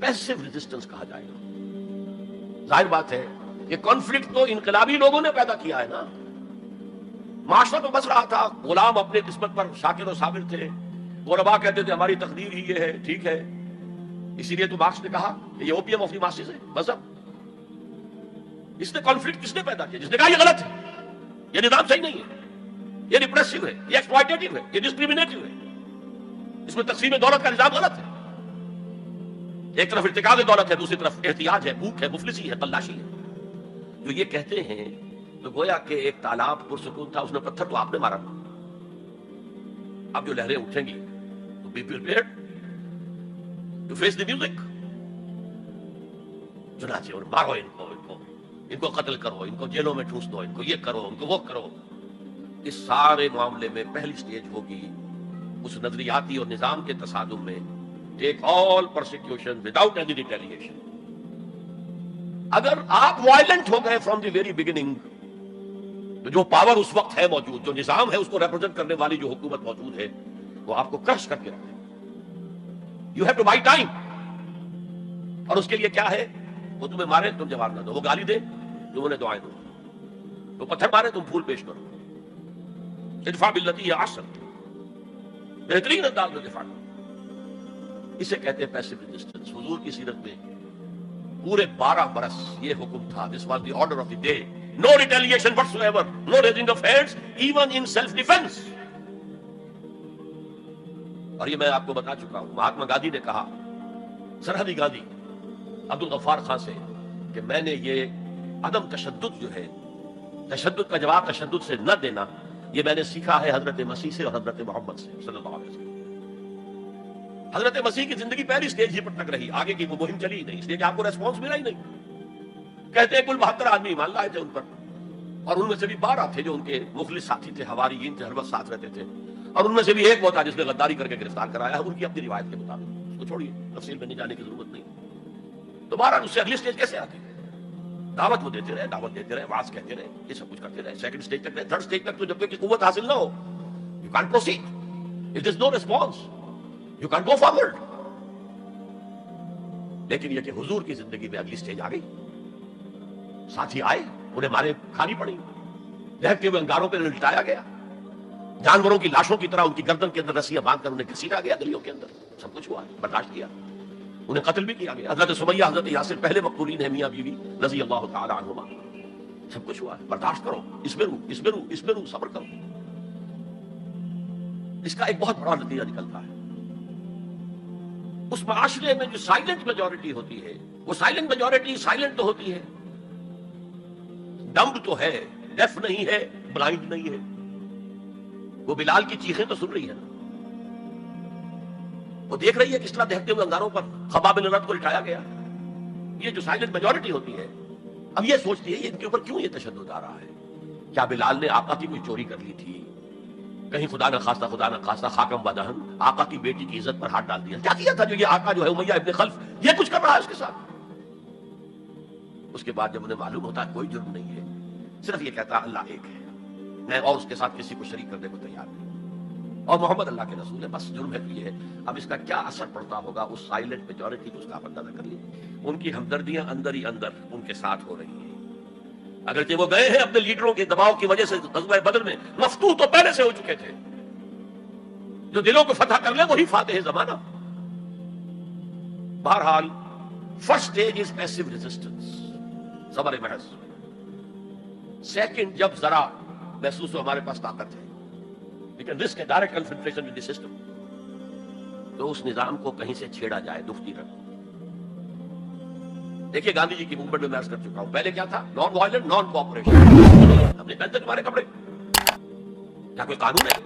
پیسو ریزسٹنس کہا جائے گا. ظاہر بات ہے کہ کانفلکٹ تو انقلابی لوگوں نے پیدا کیا ہے نا. معاشرہ تو بس رہا تھا, غلام اپنے قسمت پر شاکر و صابر تھے, غربا کہتے تھے ہماری تقدیر ہی یہ ہے, ٹھیک ہے. اسی لیے تو مارکس نے کہا کہ یہ اوپیم آف دی ماسز ہے مذہب. اس نے کانفلکٹ کس نے پیدا کیا؟ جس نے کہا یہ غلط ہے, یہ نظام صحیح نہیں ہے, یہ ریپریسو ہے, یہ ایکسپلائٹیٹو ہے, یہ ڈسکریمنیٹو ہے, اس میں تقسیم دولت کا نظام غلط ہے. ایک طرف ارتکاب دولت ہے, دوسری طرف احتیاج ہے, بھوک ہے, مفلسی ہے, تلاشی ہے. جو یہ کہتے ہیں تو گویا کہ ایک تالاب پرسکون تھا, اس نے پتھر تو آپ نے مارا. اب جو لہریں اٹھیں گی تو be prepared to face the music. چنانچہ اور مارو ان کو قتل کرو, ان کو جیلوں میں ٹھوس دو, ان کو یہ کرو, ان کو وہ کرو. اس سارے معاملے میں پہلی سٹیج ہوگی اس نظریاتی اور نظام کے تصادم میں, ٹیک آل پرسیکیوشن وداؤٹ اینی ریٹیلیشن. اگر آپ وائلنٹ ہو گئے فرام دی ویری بگننگ, تو جو پاور اس وقت ہے موجود, جو نظام ہے اس کو ریپرزینٹ کرنے والی جو حکومت موجود ہے, وہ آپ کو کرش کر کے رکھے. You have to buy time. اور اس کے لیے کیا ہے, وہ تمہیں مارے تم جواب نہ دو, وہ گالی دے تم انہیں دعائیں دو, وہ پتھر مارے تم پھول پیش کرو. ادفع باللتی ہی احسن. بہترین انداز میں دفاع کرو. اسے کہتے ہیں پیسو ریزسٹنس. حضور کی سیرت میں پورے 12 برس یہ حکم تھا. This was the order of the day. No retaliation whatsoever, no raising of hands even in self defence. اور یہ میں آپ کو بتا چکا ہوں, مہاتما گاندھی نے کہا, سرحدی گاندھی عبد الغفار خان سے, کہ میں نے یہ عدم تشدد جو ہے, تشدد کا جواب تشدد سے نہ دینا, یہ میں نے سیکھا ہے حضرت مسیح سے اور حضرت محمد سے صلی اللہ علیہ وسلم. حضرت مسیح کی زندگی پہلی سٹیج ہی پر تک رہی, آگے کی وہ مہم چلی ہی نہیں, اس لیے کہ آپ کو ریسپانس ملا ہی نہیں. کہتے ہیں کل 72 آدمی ایمان لائے تھے ان پر, اور ان میں سے بھی 12 تھے جو ان کے مخلص ساتھی تھے, حواریین تھے, ہر وقت ساتھ رہتے تھے, اور ان میں سے بھی ایک وہ تھا جس نے غداری کر کے گرفتار کرایا. ان کی اپنی روایت کے مطابق, اس کو چھوڑیے, تفصیل میں نہیں جانے کی ضرورت نہیں. دوبارہ اس سے اگلی سٹیج کیسے آتی, دعوت وہ دیتے رہے, دعوت دیتے رہے, واز کہتے رہے, یہ سب کچھ کرتے رہے. سیکنڈ سٹیج تک رہے, تھرڈ سٹیج تک تو جب تک قوت حاصل نہ ہو, you can't proceed. It is no response, you can't go forward. لیکن یہ کہ حضور کی زندگی میں اگلی سٹیج آ گئی. ساتھی آئے, انہیں مارے کھانی پڑی, دہتے ہوئے انگاروں پہ لٹایا گیا, جانوروں کی لاشوں کی طرح ان کی گردن کے اندر رسیاں باندھ کر انہیں گھسیٹا گیا گلیوں کے اندر. سب کچھ ہوا, برداشت کیا, انہیں قتل بھی کیا گیا. حضرت سمیہ, حضرت یاسر پہلے مقتولین ہیں, میاں بیوی رضی اللہ تعالی عنہما. سب کچھ ہوا, برداشت کرو, اس میں رو, اس میں رو, اس میں رو, صبر کرو. اس کا ایک بہت بڑا نتیجہ نکلتا ہے. اس معاشرے میں جو سائلنٹ میجورٹی ہوتی ہے, وہ سائلنٹ میجورٹی سائلنٹ تو ہوتی ہے, ڈمب تو ہے, ڈیف نہیں ہے, بلائنڈ نہیں ہے. وہ بلال کی چیخیں تو سن رہی ہے نا, وہ دیکھ رہی ہے کس طرح دہتے ہوئے انگاروں پر خباب بن رت کو لٹایا گیا. یہ جو سائلنٹ میجورٹی ہوتی ہے, اب یہ سوچتی ہے ان کے اوپر کیوں یہ تشدد آ رہا ہے. کیا بلال نے آقا کی کوئی چوری کر لی تھی, کہیں خدا نہ خواستہ خاکم بدہن آقا کی بیٹی کی عزت پر ہاتھ ڈال دیا, کیا کیا تھا جو یہ آقا جو ہے امیہ ابن خلف یہ کچھ کر رہا ہے اس کے ساتھ. اس کے بعد جب انہیں معلوم ہوتا ہے کوئی جرم نہیں ہے, صرف یہ کہتا اللہ ایک ہے, میں اور اس کے ساتھ کسی کو شریک کرنے کو تیار نہیں, اور محمد اللہ کے رسول ہے, بس جرم ہے تو یہ ہے. اب اس کا کیا اثر پڑتا ہوگا اس سائلنٹ میجورٹی کو, اس کا آپ اندازہ کر لیجیے. ان کی ہمدردیاں اندر ہی اندر ان کے ساتھ ہو رہی ہیں. اگرچہ وہ گئے ہیں اپنے لیڈروں کے دباؤ کی وجہ سے غزوہ بدر میں, مفتوح تو پہلے سے ہو چکے تھے, جو دلوں کو فتح کر لے وہی فاتح زمانہ. بہرحال first stage is passive resistance, صبر محض. سیکنڈ, جب ذرا محسوس ہو ہمارے پاس طاقت ہے, we can risk a direct confrontation with the system, تو اس نظام کو کہیں سے چھیڑا جائے دفتی رکھ. دیکھیے گاندھی جی کی موومنٹ میں میں عرض کر چکا ہوں, پہلے کیا تھا, نان وائلنٹ نان کوآپریشن. ہم نے پہنتے تمہارے کپڑے, کیا کوئی قانون ہے؟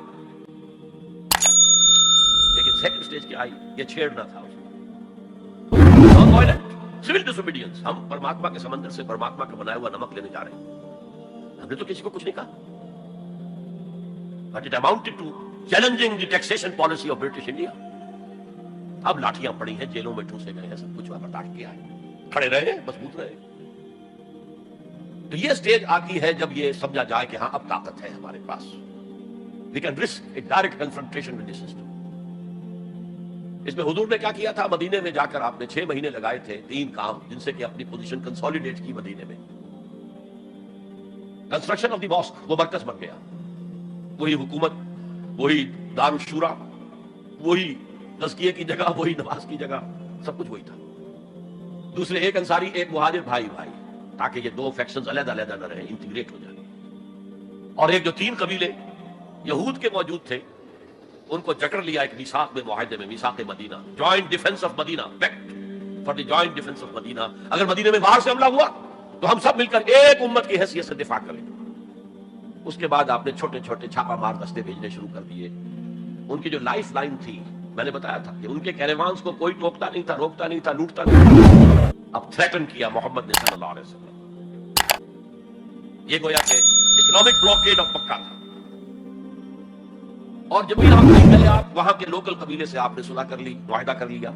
لیکن سیکنڈ سٹیج کی آئی, یہ چھیڑنا تھا اس کو. نان وائلنٹ سول ڈس اوبیڈینس. ہم پرماتما کے سمندر سے پرماتما کا بنایا ہوا نمک لینے جا رہے ہیں, ہم نے تو کسی کو کچھ نہیں کہا, but it amounted to challenging the taxation policy of British India. اب لاٹھیاں پڑی ہیں, جیلوں میں ٹھوسے گئے ہیں, سب کچھ برداشت کیا ہے, کھڑے رہے, مضبوط رہے. تو یہ سٹیج آتی ہے جب یہ سمجھا جائے کہ ہاں اب طاقت ہے ہمارے پاس, we can risk a direct confrontation with the system. اس میں حضور نے کیا کیا تھا, مدینے میں جا کر آپ نے 6 مہینے لگائے تھے, 3 کام جن سے کہ اپنی پوزیشن کنسولیڈیٹ کی مدینے میں. کنسٹرکشن آف دی ماسک, وہ مرکز بن گیا, وہی حکومت, وہی دارالشورا, وہی تزکیے کی جگہ, وہی نماز کی جگہ, سب کچھ وہی تھا. دوسرے, ایک انصاری ایک مہاجر, بھائی بھائی, تاکہ یہ 2 فیکشنز علیحدہ علیحدہ نہ رہیں, انٹیگریٹ ہو جائیں. اور ایک جو 3 قبیلے یہود کے موجود تھے, ان کو جکڑ لیا ایک میثاق میں, معاہدے میں, میثاق Medina, joint defence of Medina, pact for the joint defence of Medina. اگر مدینہ میں باہر سے حملہ ہوا تو ہم سب مل کر ایک امت کی حیثیت سے دفاع کریں. اس کے بعد آپ نے چھوٹے چھوٹے چھاپا مار دستے بھیجنے شروع کر دیے. ان کی جو لائف لائن تھی, میں نے بتایا تھا کہ ان کے کیریوانز کو کوئی ٹوکتا نہیں تھا, روکتا نہیں تھا, لوٹتا نہیں تھا. اب تھریٹن کیا محمد نے صلی اللہ علیہ وسلم. یہ گویا کہ اکنامک بلاکیڈ آف مکہ تھا. اور جب بھی آپ نہیں گئے, آپ وہاں کے لوکل قبیلے سے آپ نے صلح کر لی, معاہدہ کر لیا,